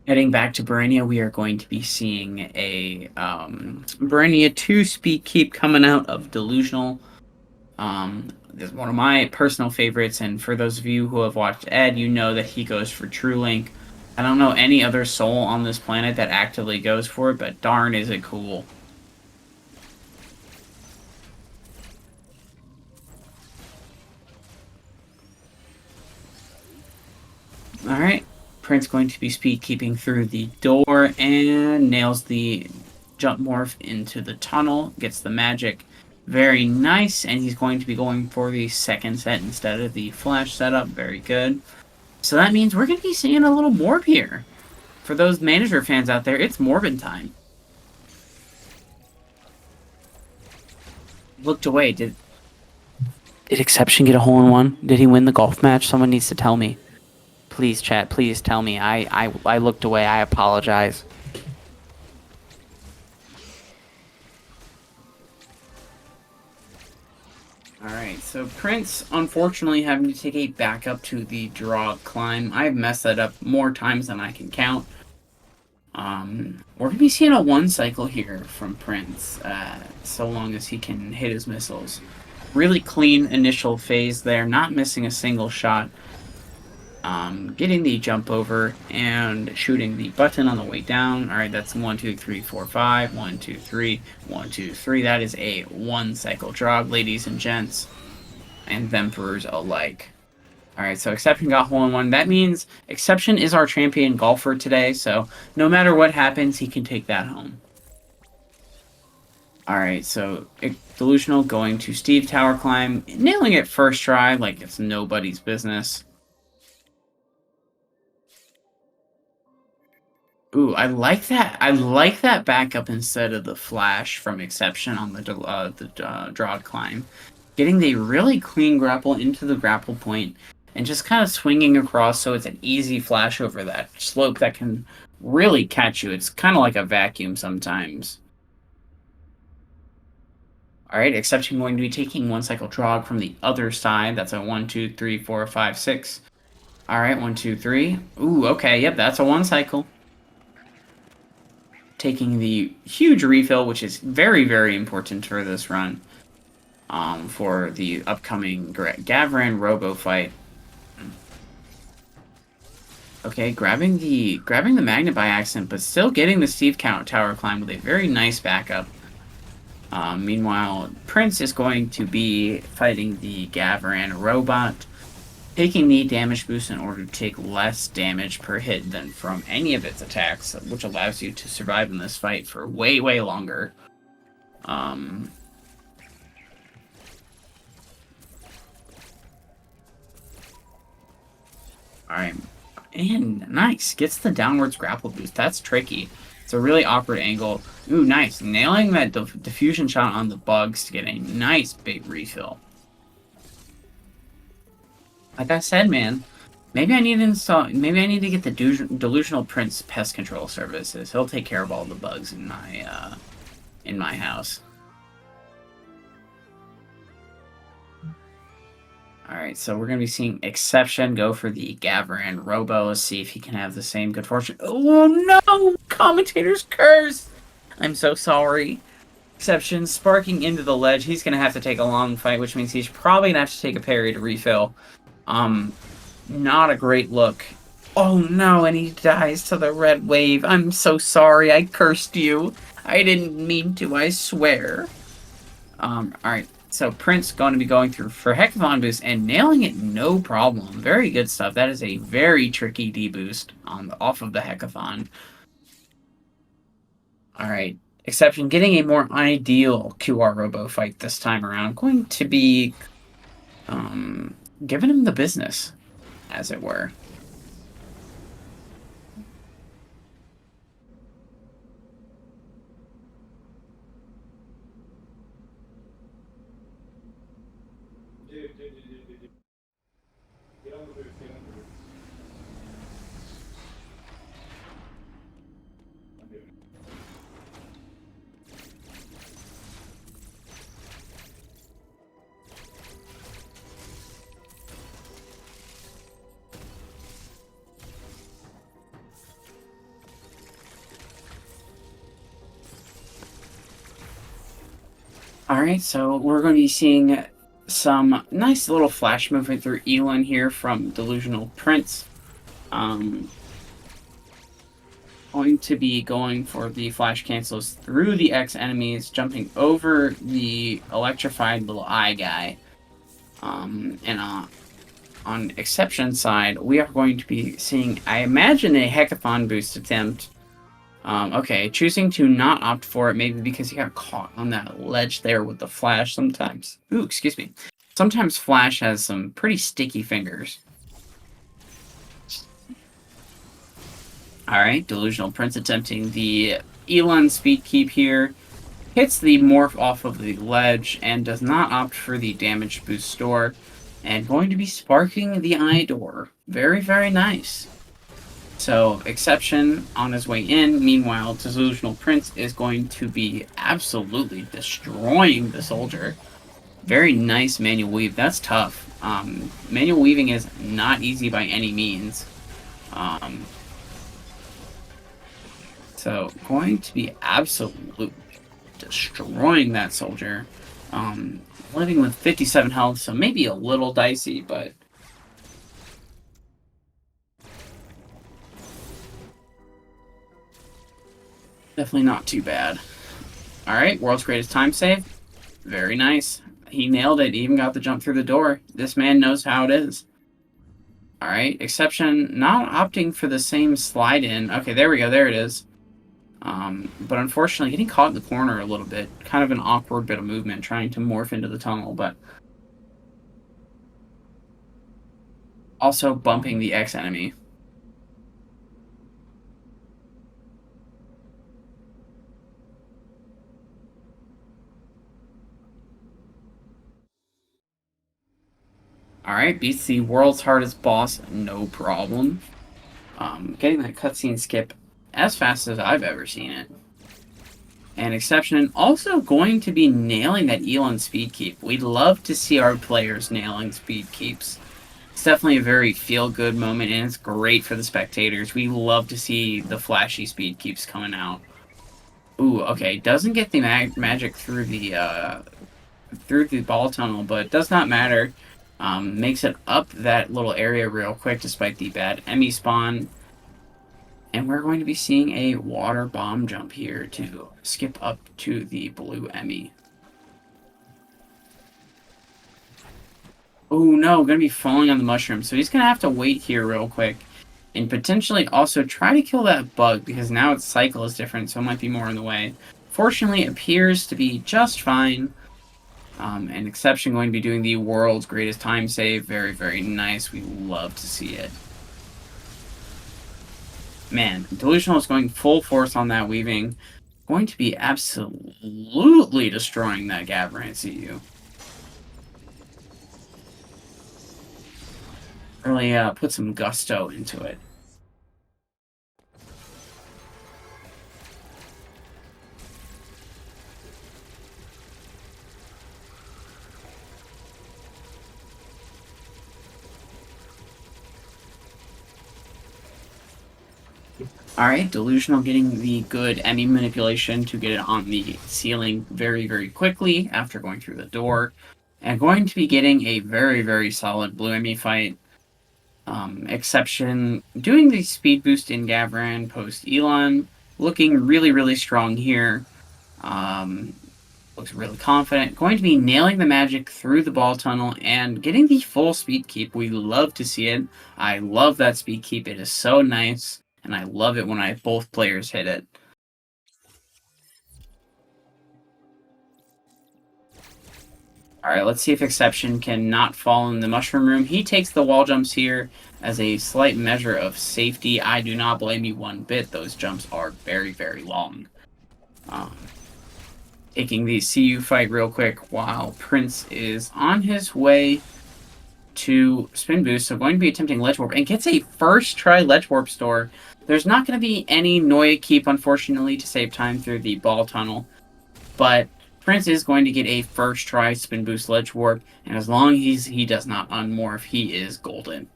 Heading back to Barania, we are going to be seeing a Barania 2 speed keep coming out of Delusional. This is one of my personal favorites, and for those of you who have watched Ed, you know that he goes for True Link. I don't know any other soul on this planet that actively goes for it, but darn is it cool. Alright, Prince going to be speed keeping through the door and nails the jump morph into the tunnel, gets the magic. Very nice, and he's going to be going for the second set instead of the flash setup. Very good. So that means we're going to be seeing a little morph here. For those manager fans out there, it's Morbin time. Looked away. Did Exception get a hole-in-one? Did he win the golf match? Someone needs to tell me. Please, chat, please tell me. I looked away. I apologize. Alright, so Prince, unfortunately, having to take a backup to the draw climb. I've messed that up more times than I can count. We're going to be seeing a one cycle here from Prince, so long as he can hit his missiles. Really clean initial phase there, not missing a single shot. Getting the jump over and shooting the button on the way down. Alright, that's 1, 2, 3, 4, 5. 1, 2, 3. 1, 2, 3. That is a one cycle drop, ladies and gents, and Vemperors alike. Alright, so Exception got hole-in-one. That means Exception is our champion golfer today, so no matter what happens, he can take that home. Alright, so Delusional going to Steve tower climb, nailing it first try like it's nobody's business. Ooh, I like that. I like that backup instead of the flash from Exception on the draw climb. Getting the really clean grapple into the grapple point and just kind of swinging across so it's an easy flash over that slope that can really catch you. It's kind of like a vacuum sometimes. Alright, Exception going to be taking one cycle draw from the other side. That's a 1, 2, 3, 4, 5, 6. Alright, 1, 2, 3. Ooh, okay, yep, that's a one cycle. Taking the huge refill, which is very, very important for this run. For the upcoming Gavran Robo fight. Okay, grabbing the magnet by accident, but still getting the Steve tower climb with a very nice backup. Meanwhile, Prince is going to be fighting the Gavran robot, taking the damage boost in order to take less damage per hit than from any of its attacks, which allows you to survive in this fight for way, way longer. Alright. And nice. Gets the downwards grapple boost. That's tricky. It's a really awkward angle. Ooh, nice. Nailing that diffusion shot on the bugs to get a nice big refill. Like I said, man, maybe I need to install. Maybe I need to get the DelusionalPrince pest control services. He'll take care of all the bugs in my house. All right, so we're gonna be seeing Exception go for the Gavran Robo. Let's see if he can have the same good fortune. Oh no! Commentator's curse. I'm so sorry. Exception sparking into the ledge. He's gonna have to take a long fight, which means he's probably gonna have to take a parry to refill. Not a great look. Oh no, and he dies to the red wave. I'm so sorry, I cursed you. I didn't mean to, I swear. Alright, so Prince going to be going through for Hecathon boost and nailing it no problem. Very good stuff. That is a very tricky D-boost off of the Hecathon. Alright, Exception getting a more ideal QR Robo fight this time around. Going to be giving him the business, as it were. Alright, so we're going to be seeing some nice little flash movement through Elon here from DelusionalPrince. Going to be going for the flash cancels through the X enemies, jumping over the electrified little eye guy. And on Exception side, we are going to be seeing, I imagine, a Hecathon boost attempt. Okay, choosing to not opt for it, maybe because he got caught on that ledge there with the flash sometimes. Ooh, excuse me. Sometimes Flash has some pretty sticky fingers. Alright, DelusionalPrince attempting the Elon speed keep here. Hits the morph off of the ledge and does not opt for the damage boost store. And going to be sparking the eye door. Very, very nice. So, Exception on his way in. Meanwhile, DelusionalPrince is going to be absolutely destroying the soldier. Very nice manual weave. That's tough. Manual weaving is not easy by any means. So going to be absolutely destroying that soldier. Living with 57 health, so maybe a little dicey, but definitely not too bad. Alright, world's greatest time save. Very nice. He nailed it. He even got the jump through the door. This man knows how it is. Alright, exception. Not opting for the same slide in. Okay, there we go. There it is. But unfortunately, getting caught in the corner a little bit. Kind of an awkward bit of movement, trying to morph into the tunnel, but also bumping the X enemy. Alright, beats the world's hardest boss, no problem. Getting that cutscene skip as fast as I've ever seen it. And exception, also going to be nailing that Elon speed keep. We'd love to see our players nailing speed keeps. It's definitely a very feel-good moment, and it's great for the spectators. We love to see the flashy speed keeps coming out. Ooh, okay, doesn't get the magic through the ball tunnel, but it does not matter. Makes it up that little area real quick despite the bad Emmy spawn. And we're going to be seeing a water bomb jump here to skip up to the blue Emmy. Oh no, going to be falling on the mushroom. So he's going to have to wait here real quick. And potentially also try to kill that bug, because now its cycle is different, so it might be more in the way. Fortunately, it appears to be just fine. An exception going to be doing the world's greatest time save. Very, very nice. We love to see it. Man, Delusional is going full force on that weaving. Going to be absolutely destroying that Gavrant CU. Really put some gusto into it. Alright, Delusional getting the good Emmy manipulation to get it on the ceiling very, very quickly after going through the door. And going to be getting a very, very solid blue Emmy fight. Exception doing the speed boost in Gavran post Elon. Looking really, really strong here. Looks really confident. Going to be nailing the magic through the ball tunnel and getting the full speed keep. We love to see it. I love that speed keep. It is so nice. And I love it when both players hit it. Alright, let's see if Exception can not fall in the mushroom room. He takes the wall jumps here as a slight measure of safety. I do not blame you one bit. Those jumps are very, very long. Taking the CU fight real quick while Prince is on his way to spin boost. So going to be attempting ledge warp and gets a first try ledge warp store. There's not going to be any Noia keep, unfortunately, to save time through the ball tunnel. But Prince is going to get a first try spin boost ledge warp. And as long as he does not unmorph, he is golden.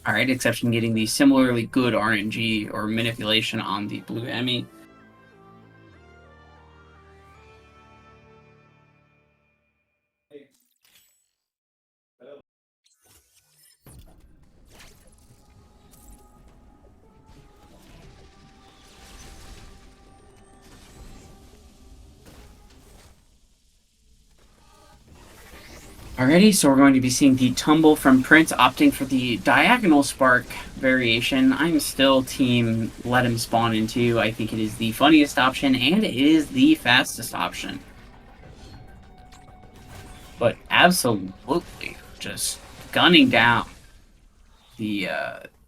Alright, exception getting the similarly good RNG or manipulation on the blue Emmy. Alrighty, so we're going to be seeing the tumble from Prince, opting for the diagonal spark variation. I'm still team let him spawn into. I think it is the funniest option, and it is the fastest option. But absolutely, just gunning down the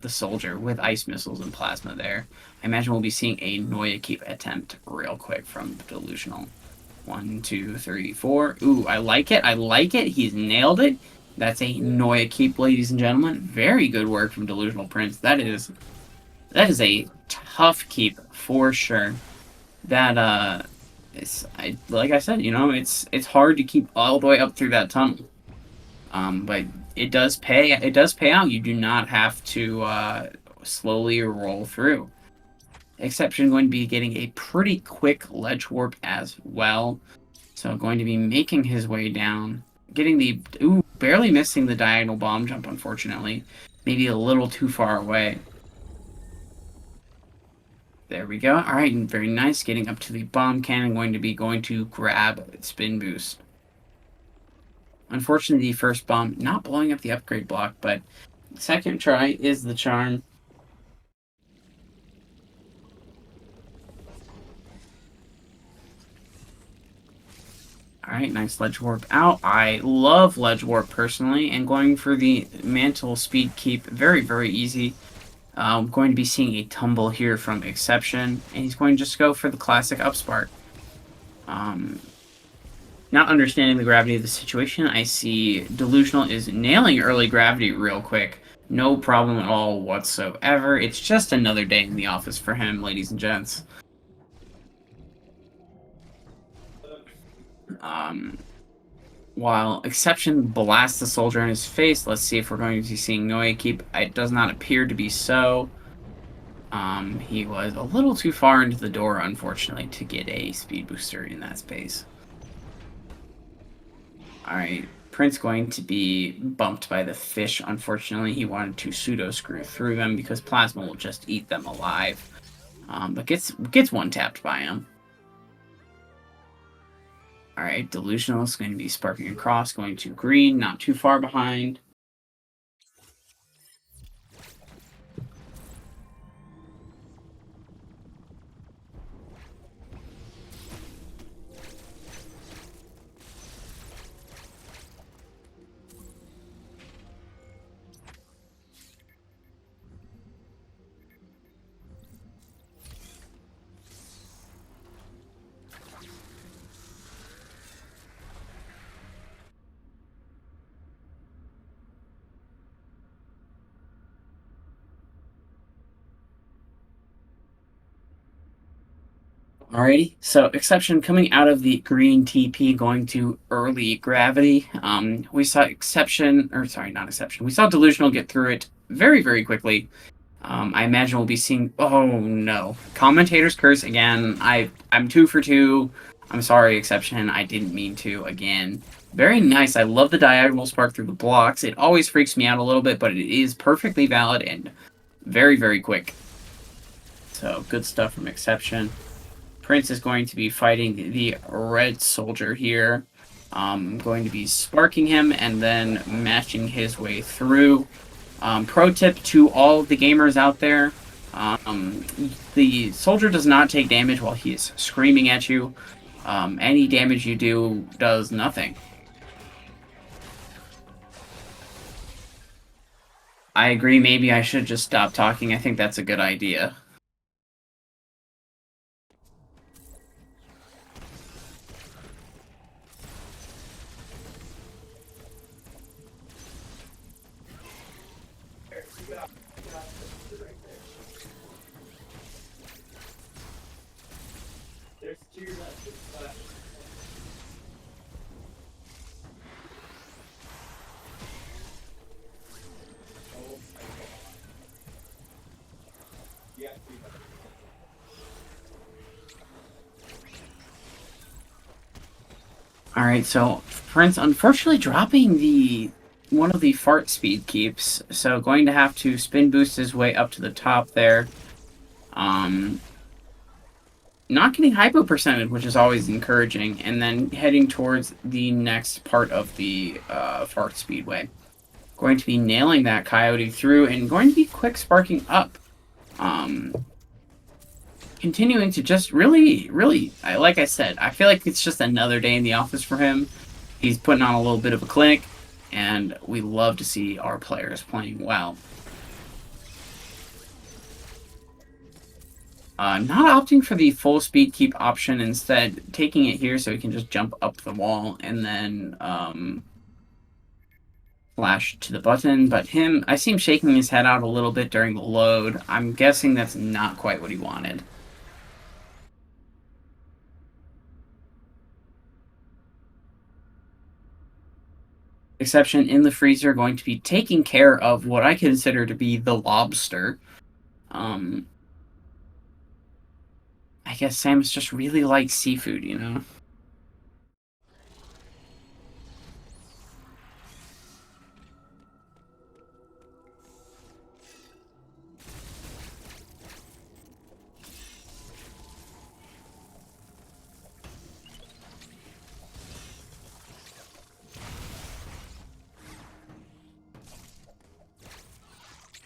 soldier with ice missiles and plasma there. I imagine we'll be seeing a Noia keep attempt real quick from Delusional. 1, 2, 3, 4. Ooh, I like it. I like it. He's nailed it. That's a Noia keep, ladies and gentlemen. Very good work from DelusionalPrince. That is a tough keep for sure. that like I said, it's hard to keep all the way up through that tunnel. But it does pay. It does pay out. You do not have to slowly roll through. Exception going to be getting a pretty quick ledge warp as well. So going to be making his way down, getting the barely missing the diagonal bomb jump. Unfortunately, maybe a little too far away. There we go. All right, and very nice. Getting up to the bomb cannon, going to grab spin boost. Unfortunately, the first bomb not blowing up the upgrade block, but second try is the charm. All right, nice ledge warp out. I love ledge warp personally, and going for the mantle speed keep, very, very easy. Going to be seeing a tumble here from Exception, and he's going to just go for the classic upspark. Not understanding the gravity of the situation, I see Delusional is nailing early gravity real quick. No problem at all whatsoever. It's just another day in the office for him, ladies and gents. While Exception blasts the soldier in his face, let's see if we're going to be seeing Noe keep. It does not appear to be so. He was a little too far into the door, unfortunately, to get a speed booster in that space. Alright, Prince going to be bumped by the fish, unfortunately. He wanted to pseudo-screw through them because Plasma will just eat them alive. But gets one-tapped by him. Alright, Delusional is going to be sparking across, going to green, not too far behind. Alrighty, so Exception coming out of the green TP going to early gravity. We saw we saw Delusional get through it very, very quickly. I imagine we'll be seeing, oh no, Commentator's Curse again. I'm 2 for 2. I'm sorry, Exception, I didn't mean to again. Very nice, I love the diagonal spark through the blocks. It always freaks me out a little bit, but it is perfectly valid and very, very quick. So, good stuff from Exception. Prince is going to be fighting the red soldier here. Going to be sparking him and then mashing his way through. Pro tip to all of the gamers out there, the soldier does not take damage while he is screaming at you. Any damage you do does nothing. I agree, maybe I should just stop talking. I think that's a good idea. Alright, so Prince unfortunately dropping one of the fart speed keeps, so going to have to spin boost his way up to the top there. Not getting hypo percented, which is always encouraging, and then heading towards the next part of the fart speedway. Going to be nailing that coyote through and going to be quick sparking up. Continuing to just really, like I said, I feel like it's just another day in the office for him. He's putting on a little bit of a clinic, and we love to see our players playing well. Not opting for the full speed keep option, instead taking it here so he can just jump up the wall and then flash to the button. But I see him shaking his head out a little bit during the load. I'm guessing that's not quite what he wanted. Exception in the freezer going to be taking care of what I consider to be the lobster. I guess Samus just really likes seafood, you know?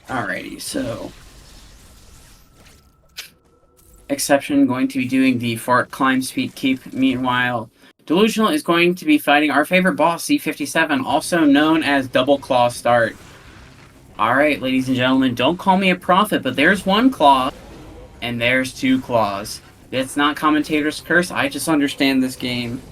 Alrighty, so Exception going to be doing the fart climb speed keep. Meanwhile, Delusional is going to be fighting our favorite boss, Z57, also known as Double Claw Start. Alright, ladies and gentlemen, don't call me a prophet, but there's one claw, and there's two claws. It's not commentator's curse, I just understand this game.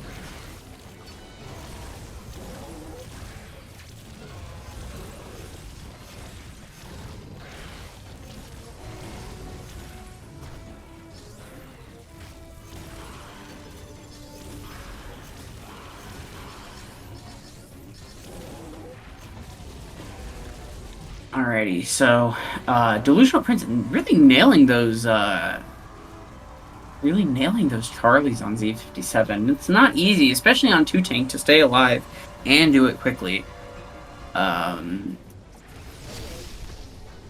Alrighty, so DelusionalPrince really nailing those Charlies on Z57. It's not easy, especially on 2-tank, to stay alive and do it quickly.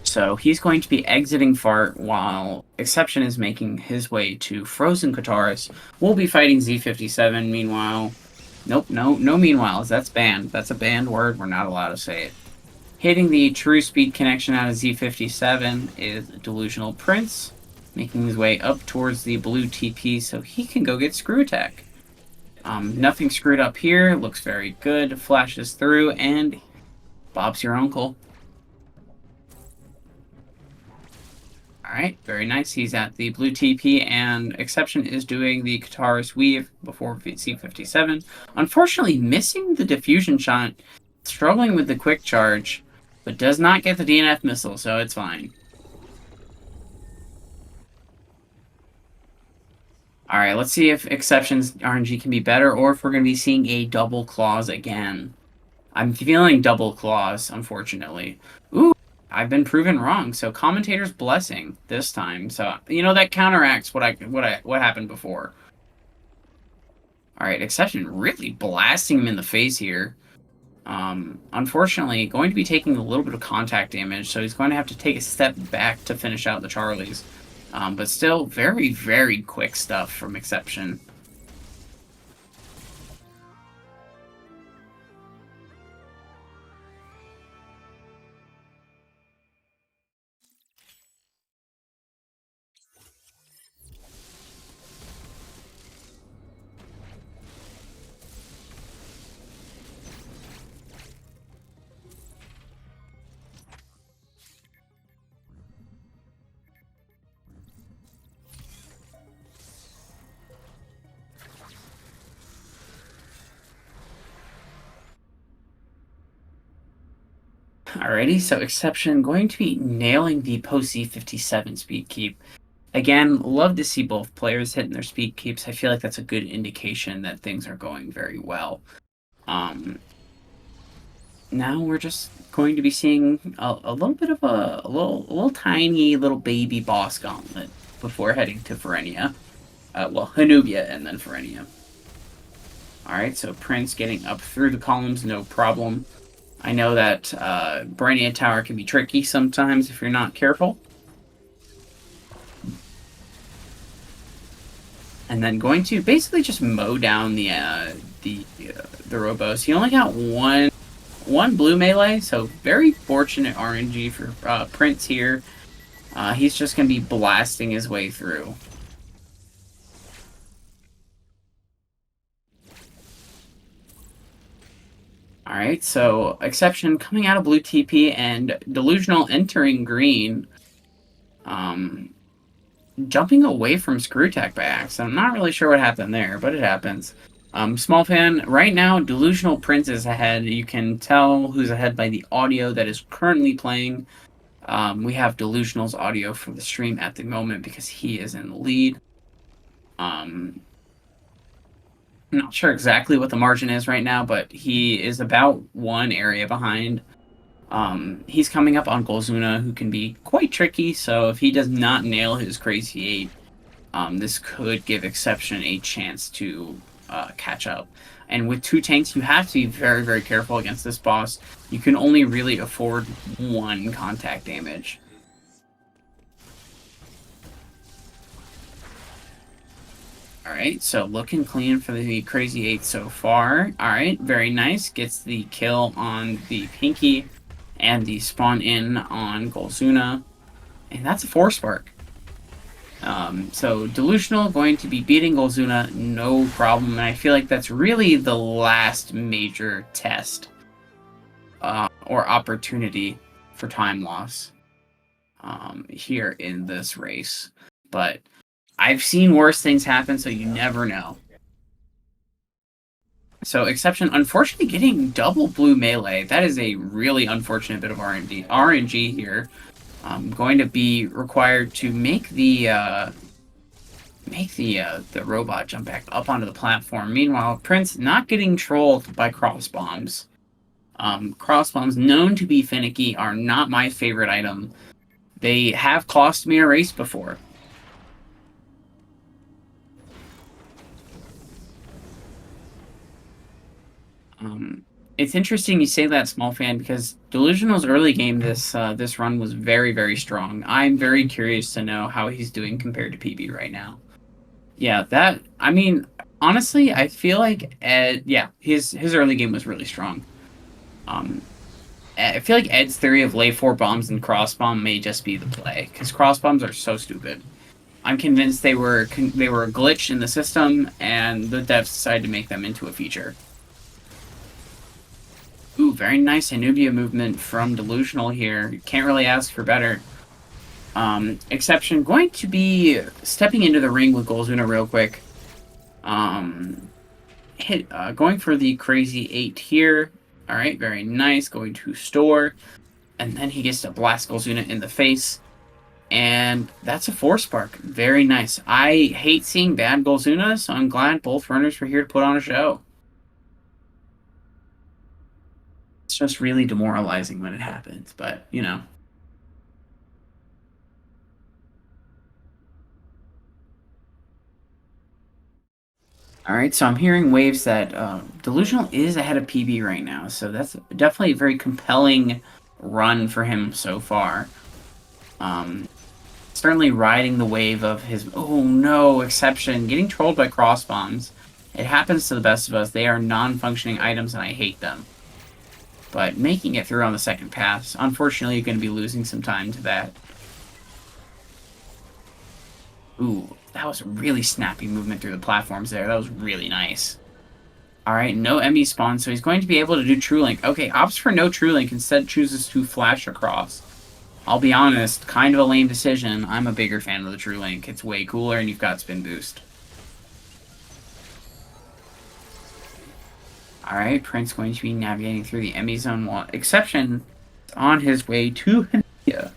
So he's going to be exiting Fart while Exception is making his way to Frozen Kataris. We'll be fighting Z57 meanwhile. Nope, no meanwhiles. That's banned. That's a banned word. We're not allowed to say it. Hitting the true speed connection out of Z57 is DelusionalPrince, making his way up towards the blue TP so he can go get Screw Attack. Nothing screwed up here, looks very good, flashes through, and Bob's your uncle. Alright, very nice. He's at the blue TP, and Exception is doing the Kataris Weave before Z57. Unfortunately, missing the diffusion shot, struggling with the quick charge, but does not get the DNF missile, so it's fine. Alright, let's see if Exception's RNG can be better, or if we're going to be seeing a double claws again. I'm feeling double claws, unfortunately. Ooh, I've been proven wrong, so commentator's blessing this time. So, you know, that counteracts what happened before. Alright, Exception really blasting him in the face here. Unfortunately, going to be taking a little bit of contact damage, so he's going to have to take a step back to finish out the Charlies. But still, very, very quick stuff from Exception. Alrighty, so Exception going to be nailing the post Z57 speed keep. Again, love to see both players hitting their speed keeps. I feel like that's a good indication that things are going very well. Now we're just going to be seeing a little bit of a little tiny little baby boss gauntlet before heading to Verenia. Well, Hanubia and then Verenia. Alright, so Prince getting up through the columns, no problem. I know that Verenia Tower can be tricky sometimes if you're not careful. And then going to basically just mow down the Robos. He only got one blue melee, so very fortunate RNG for Prince here. He's just going to be blasting his way through. Alright, so Exception coming out of blue TP and Delusional entering green. Jumping away from Screw Attack by accident. I'm not really sure what happened there, but it happens. Small fan, right now DelusionalPrince is ahead. You can tell who's ahead by the audio that is currently playing. We have Delusional's audio for the stream at the moment because he is in the lead. I'm not sure exactly what the margin is right now, but he is about one area behind. He's coming up on Golzuna, who can be quite tricky, so if he does not nail his Crazy 8, this could give Exception a chance to catch up. And with 2 tanks, you have to be very, very careful against this boss. You can only really afford 1 contact damage. Alright, so looking clean for the Crazy 8 so far. Alright, very nice. Gets the kill on the Pinky and the spawn in on Golzuna. And that's a 4-spark. So Delusional going to be beating Golzuna, no problem. And I feel like that's really the last major test or opportunity for time loss here in this race. But I've seen worse things happen, so you never know. So Exception, unfortunately, getting double blue melee. That is a really unfortunate bit of RNG here. Going to be required to make the robot jump back up onto the platform. Meanwhile, Prince not getting trolled by cross bombs. Cross bombs, known to be finicky, are not my favorite item. They have cost me a race before. It's interesting you say that, Small Fan, because Delusional's early game this run was very, very strong. I'm very curious to know how he's doing compared to PB right now. Yeah, I mean, honestly, I feel like Ed, yeah, his early game was really strong. I feel like Ed's theory of lay 4 bombs and cross bomb may just be the play, because cross bombs are so stupid. I'm convinced they were a glitch in the system, and the devs decided to make them into a feature. Ooh, very nice Anubia movement from Delusional here. Can't really ask for better. Exception going to be stepping into the ring with Golzuna real quick. Going for the Crazy 8 here. Alright, very nice. Going to store. And then he gets to blast Golzuna in the face. And that's a 4-spark. Very nice. I hate seeing bad Golzuna, so I'm glad both runners were here to put on a show. It's just really demoralizing when it happens, but, you know. Alright, so I'm hearing waves that Delusional is ahead of PB right now, so that's definitely a very compelling run for him so far. Certainly riding the wave of his, oh no, Exception, getting trolled by cross bombs. It happens to the best of us. They are non-functioning items and I hate them. But making it through on the second pass, unfortunately, you're going to be losing some time to that. Ooh, that was a really snappy movement through the platforms there. That was really nice. Alright, no Emmy spawn, so he's going to be able to do True Link. Okay, opts for no True Link, instead chooses to flash across. I'll be honest, kind of a lame decision. I'm a bigger fan of the True Link. It's way cooler, and you've got Spin Boost. Alright, Prince going to be navigating through the Emmy zone while Exception on his way to Hanea.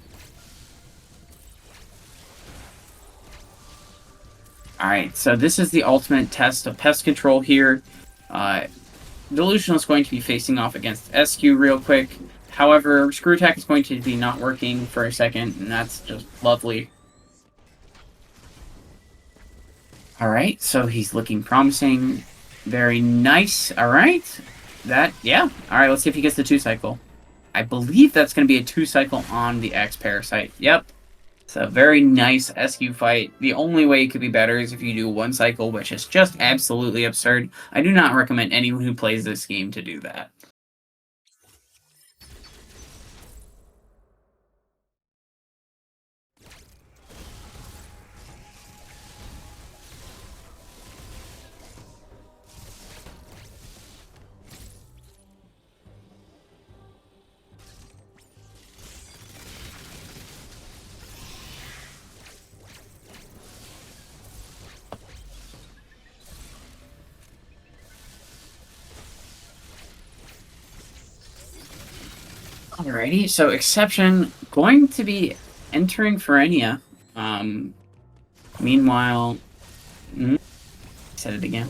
Alright, so this is the ultimate test of pest control here. Delusional is going to be facing off against SQ real quick. However, Screw Attack is going to be not working for a second, and that's just lovely. Alright, so he's looking promising. Very nice. Alright. Yeah. Alright, let's see if he gets the 2-cycle. I believe that's going to be a 2-cycle on the X-Parasite. Yep. It's a very nice SQ fight. The only way it could be better is if you do 1 cycle, which is just absolutely absurd. I do not recommend anyone who plays this game to do that. Alrighty, so Exception going to be entering Ferenia. Meanwhile, said it again.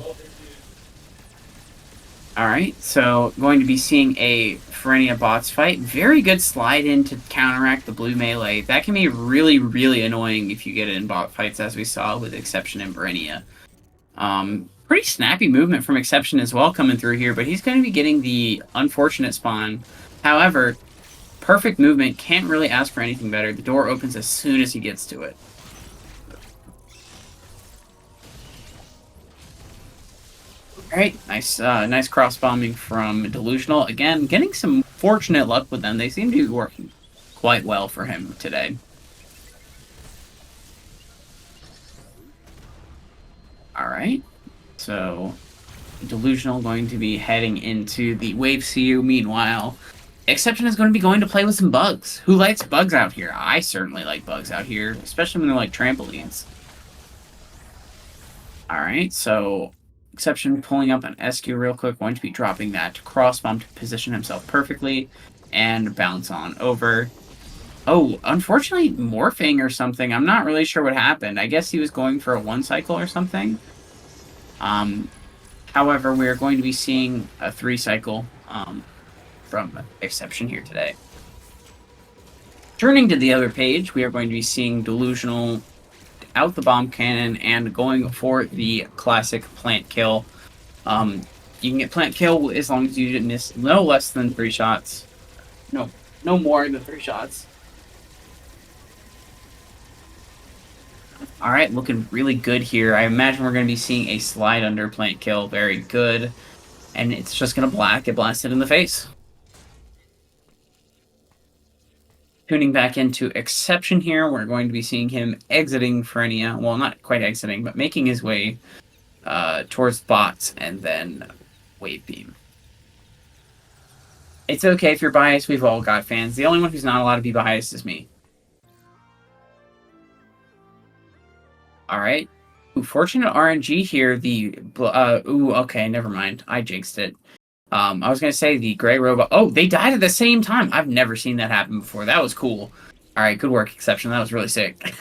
Alright, so going to be seeing a Frenia bots fight. Very good slide in to counteract the blue melee. That can be really, really annoying if you get it in bot fights, as we saw with Exception and Brenia. Pretty snappy movement from Exception as well coming through here, but he's going to be getting the unfortunate spawn. However, perfect movement, can't really ask for anything better. The door opens as soon as he gets to it. Alright, nice cross-bombing from Delusional. Again, getting some fortunate luck with them. They seem to be working quite well for him today. Alright, so Delusional going to be heading into the Wave CU. Meanwhile, Exception is going to be going to play with some bugs. Who likes bugs out here? I certainly like bugs out here, especially when they're like trampolines. Alright, so Exception pulling up an SQ real quick, going to be dropping that cross-bomb to position himself perfectly, and bounce on over. Oh, unfortunately, morphing or something. I'm not really sure what happened. I guess he was going for a one cycle or something. However, we're going to be seeing a 3 cycle from Exception here today. Turning to the other page, we are going to be seeing Delusional out the bomb cannon and going for the classic plant kill. You can get plant kill as long as you miss no less than 3 shots. No more than 3 shots. Alright, looking really good here. I imagine we're going to be seeing a slide under plant kill. Very good. And it's just going to get blasted in the face. Tuning back into Exception here, we're going to be seeing him exiting Frenia. Well, not quite exiting, but making his way towards bots and then Wave Beam. It's okay if you're biased. We've all got fans. The only one who's not allowed to be biased is me. Alright. Fortunate RNG here. Okay, never mind. I jinxed it. I was going to say the gray robot. Oh, they died at the same time. I've never seen that happen before. That was cool. Alright, good work, Exception. That was really sick.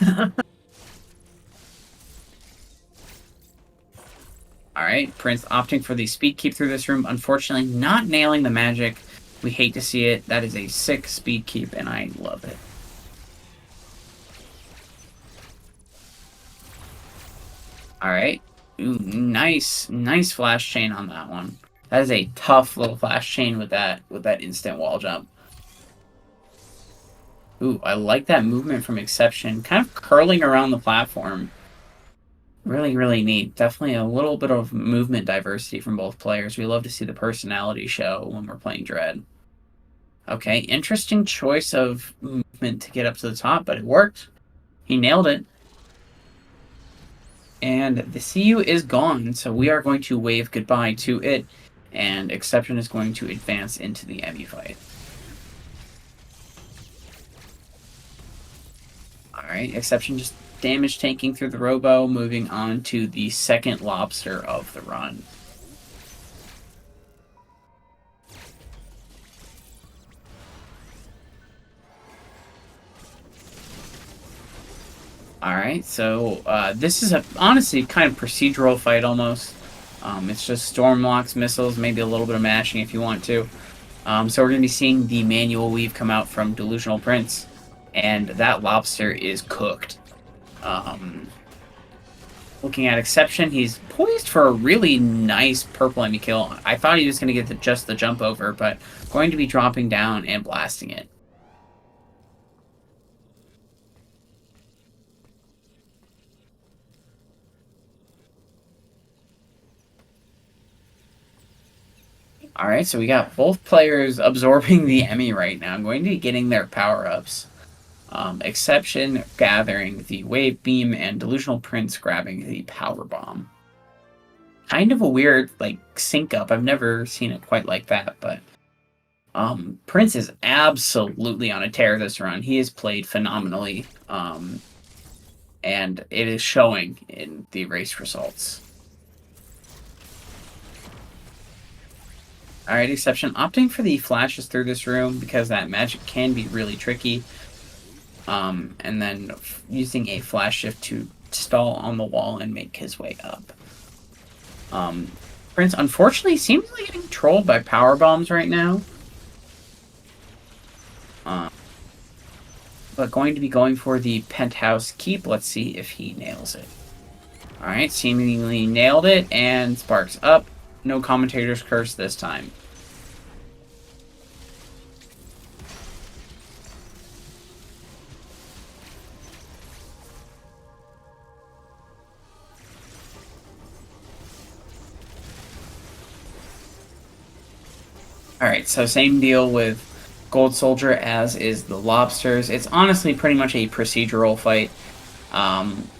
Alright, Prince opting for the speed keep through this room. Unfortunately, not nailing the magic. We hate to see it. That is a sick speed keep, and I love it. Alright. Ooh, nice flash chain on that one. That is a tough little flash chain with that instant wall jump. Ooh, I like that movement from Exception. Kind of curling around the platform. Really, really neat. Definitely a little bit of movement diversity from both players. We love to see the personality show when we're playing Dread. Okay, interesting choice of movement to get up to the top, but it worked. He nailed it. And the CU is gone, so we are going to wave goodbye to it, and Exception is going to advance into the Emmy fight. Alright, Exception just damage tanking through the Robo, moving on to the second lobster of the run. Alright, so this is honestly kind of procedural fight almost. It's just storm locks, missiles, maybe a little bit of mashing if you want to. So we're going to be seeing the manual weave come out from DelusionalPrince, and that lobster is cooked. Looking at Exception, he's poised for a really nice purple Emmy kill. I thought he was going to get just the jump over, but going to be dropping down and blasting it. Alright, so we got both players absorbing the Emmy right now. I'm going to be getting their power-ups. Exception gathering the Wave Beam and DelusionalPrince grabbing the Power Bomb. Kind of a weird, like, sync-up. I've never seen it quite like that, but Prince is absolutely on a tear this run. He has played phenomenally, and it is showing in the race results. Alright, Exception opting for the flashes through this room because that magic can be really tricky. And then using a flash shift to stall on the wall and make his way up. Prince, unfortunately, seems like getting trolled by power bombs right now. But going to be going for the penthouse keep. Let's see if he nails it. Alright, seemingly nailed it, and sparks up. No commentator's curse this time. Alright, so same deal with Gold Soldier as is the Lobsters. It's honestly pretty much a procedural fight.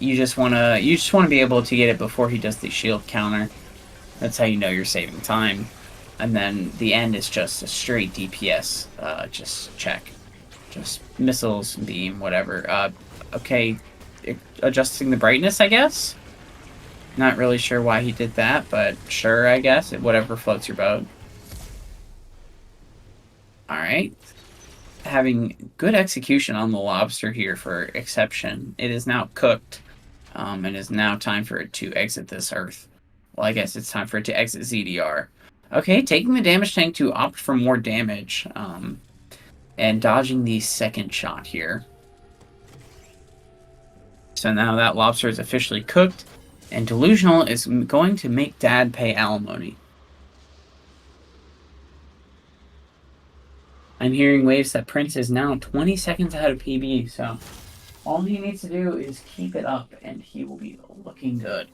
You just wanna be able to get it before he does the shield counter. That's how you know you're saving time. And then the end is just a straight DPS. Just check. Just missiles, beam, whatever. Okay, adjusting the brightness, I guess? Not really sure why he did that, but sure, I guess. Whatever floats your boat. Alright. Having good execution on the lobster here for exception. It is now cooked. It is now time for it to exit this earth. Well, I guess it's time for it to exit ZDR. Okay, taking the damage tank to opt for more damage. And dodging the second shot here. So now that lobster is officially cooked. And Delusional is going to make Dad pay alimony. I'm hearing waves that Prince is now 20 seconds ahead of PB, so all he needs to do is keep it up, and he will be looking good.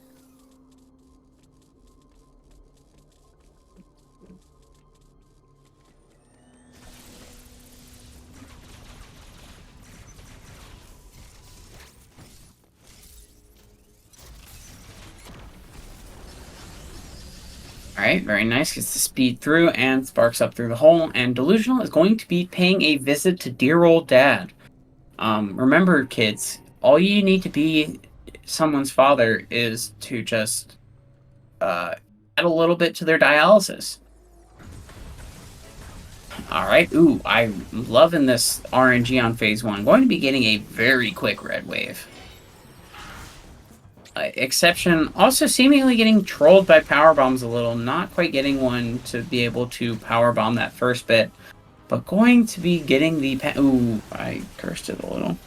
Alright, very nice. Gets the speed through and sparks up through the hole. And Delusional is going to be paying a visit to dear old Dad. Remember, kids, all you need to be someone's father is to just add a little bit to their dialysis. Alright, ooh, I'm loving this RNG on phase 1. Going to be getting a very quick red wave. Exception also seemingly getting trolled by power bombs a little, not quite getting one to be able to power bomb that first bit, but going to be getting the ooh, I cursed it a little.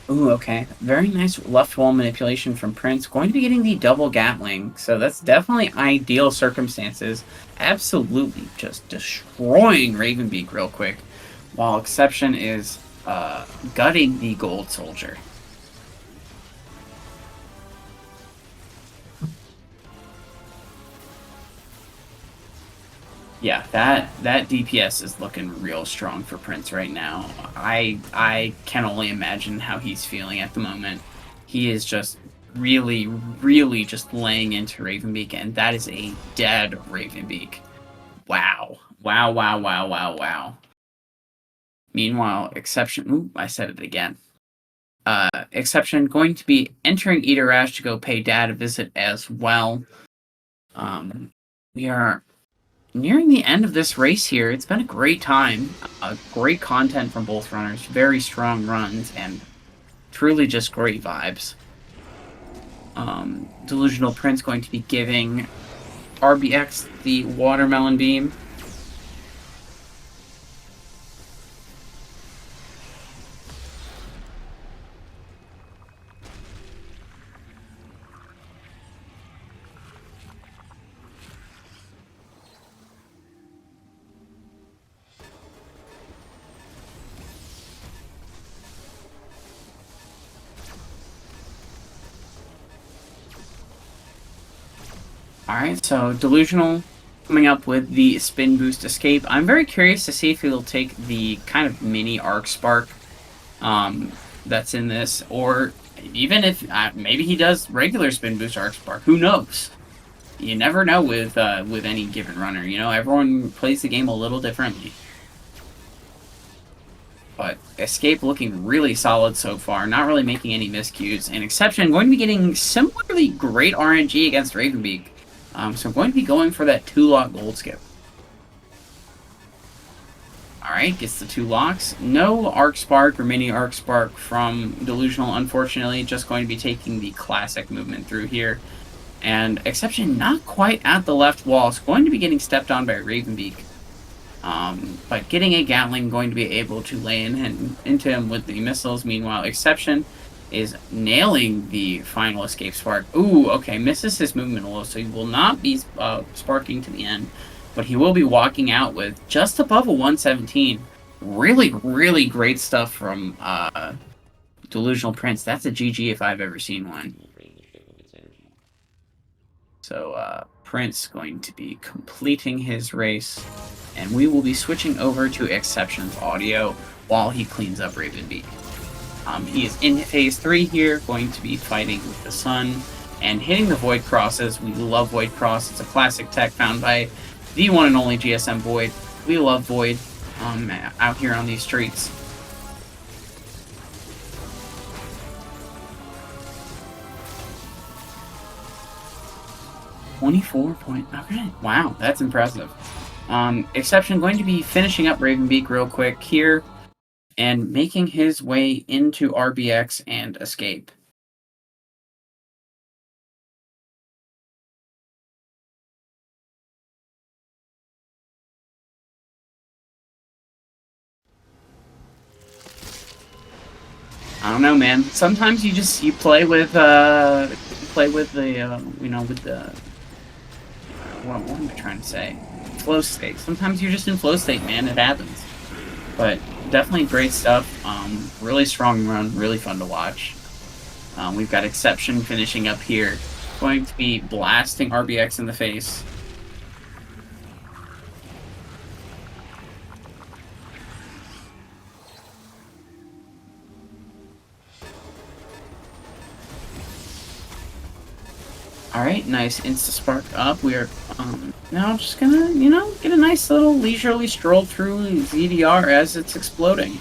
Ooh, okay. Very nice left wall manipulation from Prince. Going to be getting the double Gatling, so that's definitely ideal circumstances. Absolutely just destroying Ravenbeak real quick, while Exception is gutting the Gold Soldier. Yeah, that DPS is looking real strong for Prince right now. I can only imagine how he's feeling at the moment. He is just really, really just laying into Ravenbeak, and that is a dead Ravenbeak. Wow. Wow, wow, wow, wow, wow. Meanwhile, Exception... Ooh, I said it again. Exception going to be entering Eaterash to go pay Dad a visit as well. We are nearing the end of this race here. It's been a great time. Great content from both runners. Very strong runs and truly just great vibes. Delusional Prince going to be giving RBX the watermelon beam. Alright, so Delusional coming up with the spin boost escape. I'm very curious to see if he'll take the kind of mini arc spark that's in this, or even if maybe he does regular spin boost arc spark. Who knows? You never know with any given runner. You know, everyone plays the game a little differently. But escape looking really solid so far, not really making any miscues. And Exception going to be getting similarly great RNG against Ravenbeak. So I'm going to be going for that 2-lock gold skip. Alright, gets the 2 locks. No Arc Spark or Mini Arc Spark from Delusional, unfortunately. Just going to be taking the classic movement through here. And Exception not quite at the left wall. It's going to be getting stepped on by Ravenbeak. But getting a Gatling, going to be able to lay into him with the missiles. Meanwhile, Exception is nailing the final escape spark. Ooh, okay, misses his movement a little, so he will not be sparking to the end, but he will be walking out with just above a 117. Really, really great stuff from DelusionalPrince. That's a GG if I've ever seen one. So Prince going to be completing his race, and we will be switching over to Exception's audio while he cleans up Ravenbeak. He is in phase 3 here, going to be fighting with the sun and hitting the Void Crosses. We love Void Cross. It's a classic tech found by the one and only GSM Void. We love Void out here on these streets. Okay, wow, that's impressive. Exception going to be finishing up Ravenbeak real quick here and making his way into RBX and escape. I don't know, man. Sometimes you play with the what am I trying to say? Flow state. Sometimes you're just in flow state, man. It happens. But definitely great stuff. Really strong run. Really fun to watch. We've got Exception finishing up here. Going to be blasting RBX in the face. Alright, nice insta-spark up. We are now just gonna, get a nice little leisurely stroll through ZDR as it's exploding.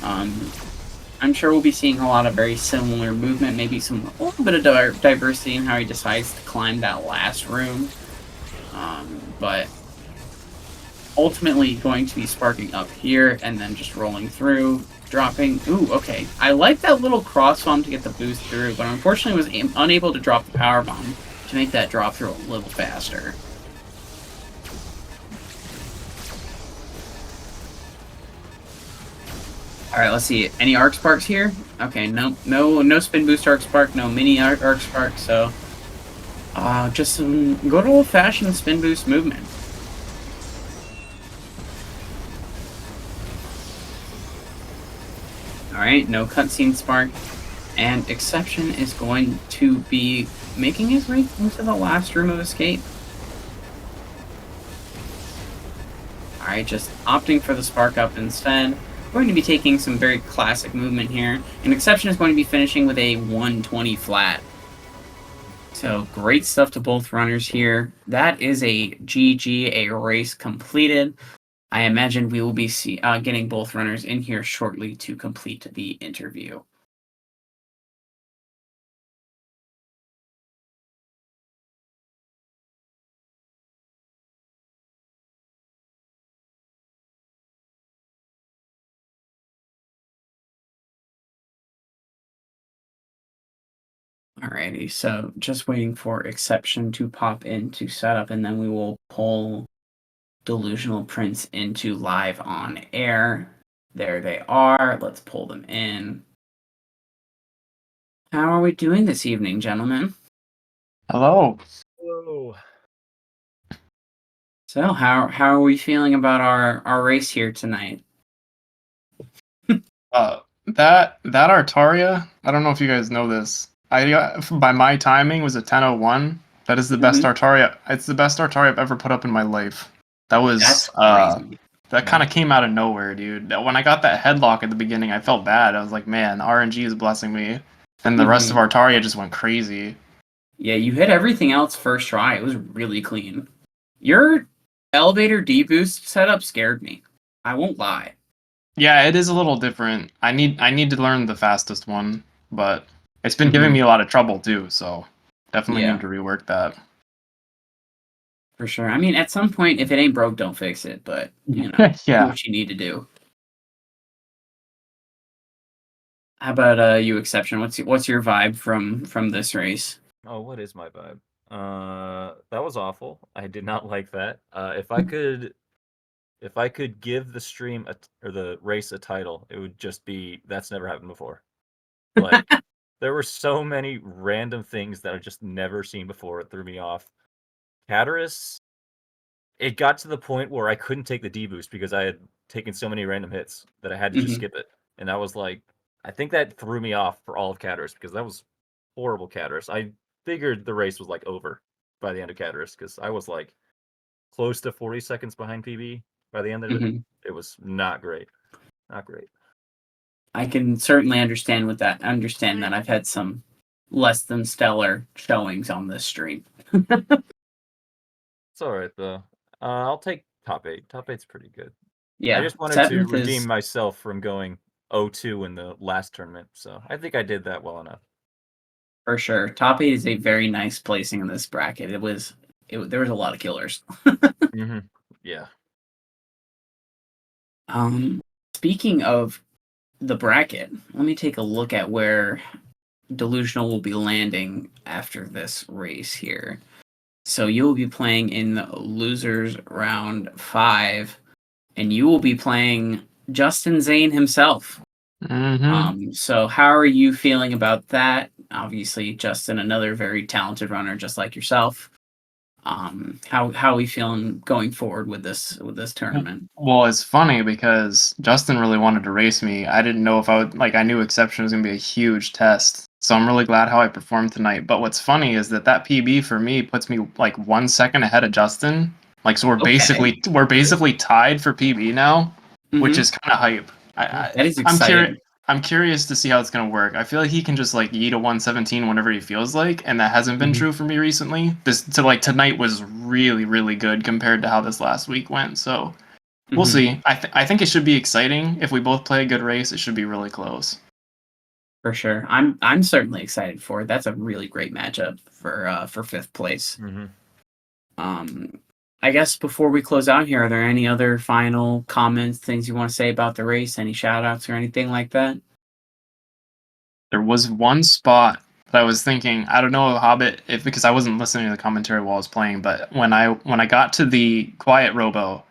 I'm sure we'll be seeing a lot of very similar movement, maybe a little bit of diversity in how he decides to climb that last room. But ultimately going to be sparking up here and then just rolling through, dropping. Ooh, okay. I like that little cross bomb to get the boost through, but unfortunately was unable to drop the power bomb to make that drop through a little faster. Alright, let's see. Any arc sparks here? Okay, no spin boost arc spark, no mini arc spark, so just some good old-fashioned spin boost movement. Alright, no cutscene spark. And Exception is going to be making his way into the last room of escape. Alright, just opting for the spark up instead. Going to be taking some very classic movement here. And Exception is going to be finishing with a 120 flat. So great stuff to both runners here. That is a GG, a race completed. I imagine we will be getting both runners in here shortly to complete the interview. Alrighty, so just waiting for Exception to pop into setup, and then we will pull DelusionalPrince into live on air. There they are. Let's pull them in. How are we doing this evening, gentlemen? Hello. Hello. So how are we feeling about our race here tonight? That Artaria, I don't know if you guys know this. I got, by my timing, was a 10:01. That is the best Artaria. It's the best Artaria I've ever put up in my life. That was That's crazy. That kind of came out of nowhere, dude. When I got that headlock at the beginning, I felt bad. I was like, man, RNG is blessing me. And the rest of Artaria just went crazy. Yeah, you hit everything else first try. It was really clean. Your elevator D-boost setup scared me. I won't lie. Yeah, it is a little different. I need to learn the fastest one, but it's been giving me a lot of trouble too, so definitely need to rework that. For sure. I mean, at some point, if it ain't broke, don't fix it. But you know, do Yeah. what you need to do. How about you, exception? What's your vibe from this race? Oh, what is my vibe? That was awful. I did not like that. If I could give the stream or the race a title, it would just be "That's never happened before." Like, there were so many random things that I've just never seen before. It threw me off. Cataris, it got to the point where I couldn't take the D boost because I had taken so many random hits that I had to just Mhm. skip it. And I was like, I think that threw me off for all of Cataris because that was horrible Cataris. I figured the race was like over by the end of Cataris because I was like close to 40 seconds behind PB by the end of it. Mhm. It was not great. Not great. I can certainly understand that. I've had some less than stellar showings on this stream. It's all right though. I'll take top eight. Top eight's pretty good. I Yeah, just wanted to seventh redeem is myself from going 0-2 in the last tournament, so I think I did that well enough. for sure. Top eight is a very nice placing in this bracket. There was a lot of killers. Mm-hmm. Yeah. Speaking of the bracket, let me take a look at where Delusional will be landing after this race here. So you will be playing in the losers round 5, and you will be playing Justin Zane himself. So how are you feeling about that? Obviously, Justin, another very talented runner, just like yourself. How are we feeling going forward with this tournament? Well, it's funny because Justin really wanted to race me. I didn't know if I would, like, I knew exception was going to be a huge test. So I'm really glad how I performed tonight. But what's funny is that PB for me puts me like 1 second ahead of Justin. Like, so we're Okay. basically tied for PB now, which is kind of hype. That is I'm curious. exciting. I'm curious to see how it's going to work. I feel like he can just like yeet a 117 whenever he feels like, and that hasn't been Mhm. true for me recently. Tonight was really, really good compared to how this last week went. So we'll Mhm. see. I think it should be exciting. If we both play a good race, it should be really close. For sure. I'm certainly excited for it. That's a really great matchup for 5th place. Mm-hmm. I guess before we close out here, are there any other final comments, things you want to say about the race? Any shout outs or anything like that? There was one spot that I was thinking, I don't know Hobbit if because I wasn't listening to the commentary while I was playing, but when I got to the quiet robo,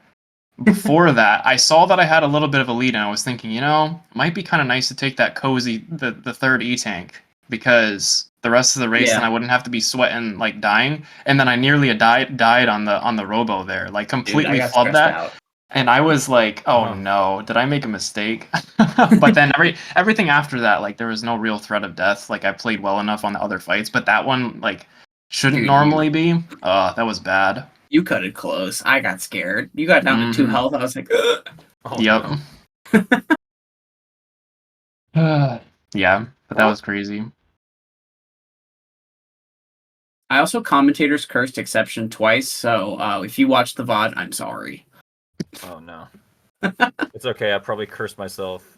before that, I saw that I had a little bit of a lead, and I was thinking, it might be kind of nice to take that cozy, the third E tank, because the rest of the race, then Yeah. I wouldn't have to be sweating like dying. And then I nearly died on the robo there, like Dude, I completely got flubbed stressed that. out. And I was like, oh Oh. no, did I make a mistake? But then everything after that, like there was no real threat of death. Like I played well enough on the other fights, but that one like shouldn't Dude, normally be. That was bad. you cut it close. I got scared. You got down to 2 Mhm. health. I was like, ugh. Oh, Yep. no. Yeah, but that Well, was crazy. I also commentators cursed exception twice, so if you watch the VOD, I'm sorry. Oh no. It's okay. I probably cursed myself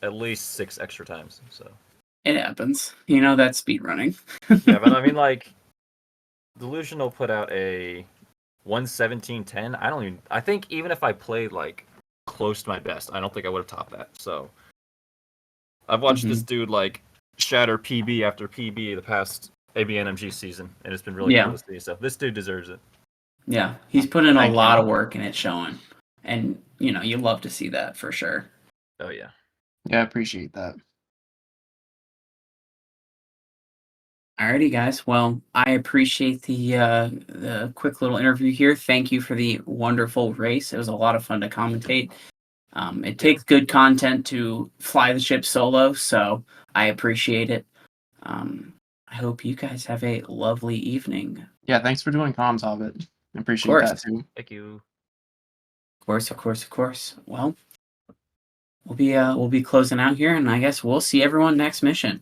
at least 6 extra times. So It happens. You know that's speedrunning. yeah, but I mean, like, Delusional put out a 117.10. I think even if I played like close to my best, I don't think I would have topped that. So I've watched this dude like shatter PB after PB the past ABNMG season, and it's been really cool Yeah. to see. So this dude deserves it. Yeah, he's put in a Thank lot you. of work and it's showing. And, you love to see that for sure. Oh yeah. Yeah, I appreciate that. Alrighty, guys. Well, I appreciate the quick little interview here. Thank you for the wonderful race. It was a lot of fun to commentate. It takes good content to fly the ship solo, so I appreciate it. I hope you guys have a lovely evening. Yeah, thanks for doing comms, Hobbit. I Of appreciate course. that too. Thank you. Of course. Well, we'll be closing out here, and I guess we'll see everyone next mission.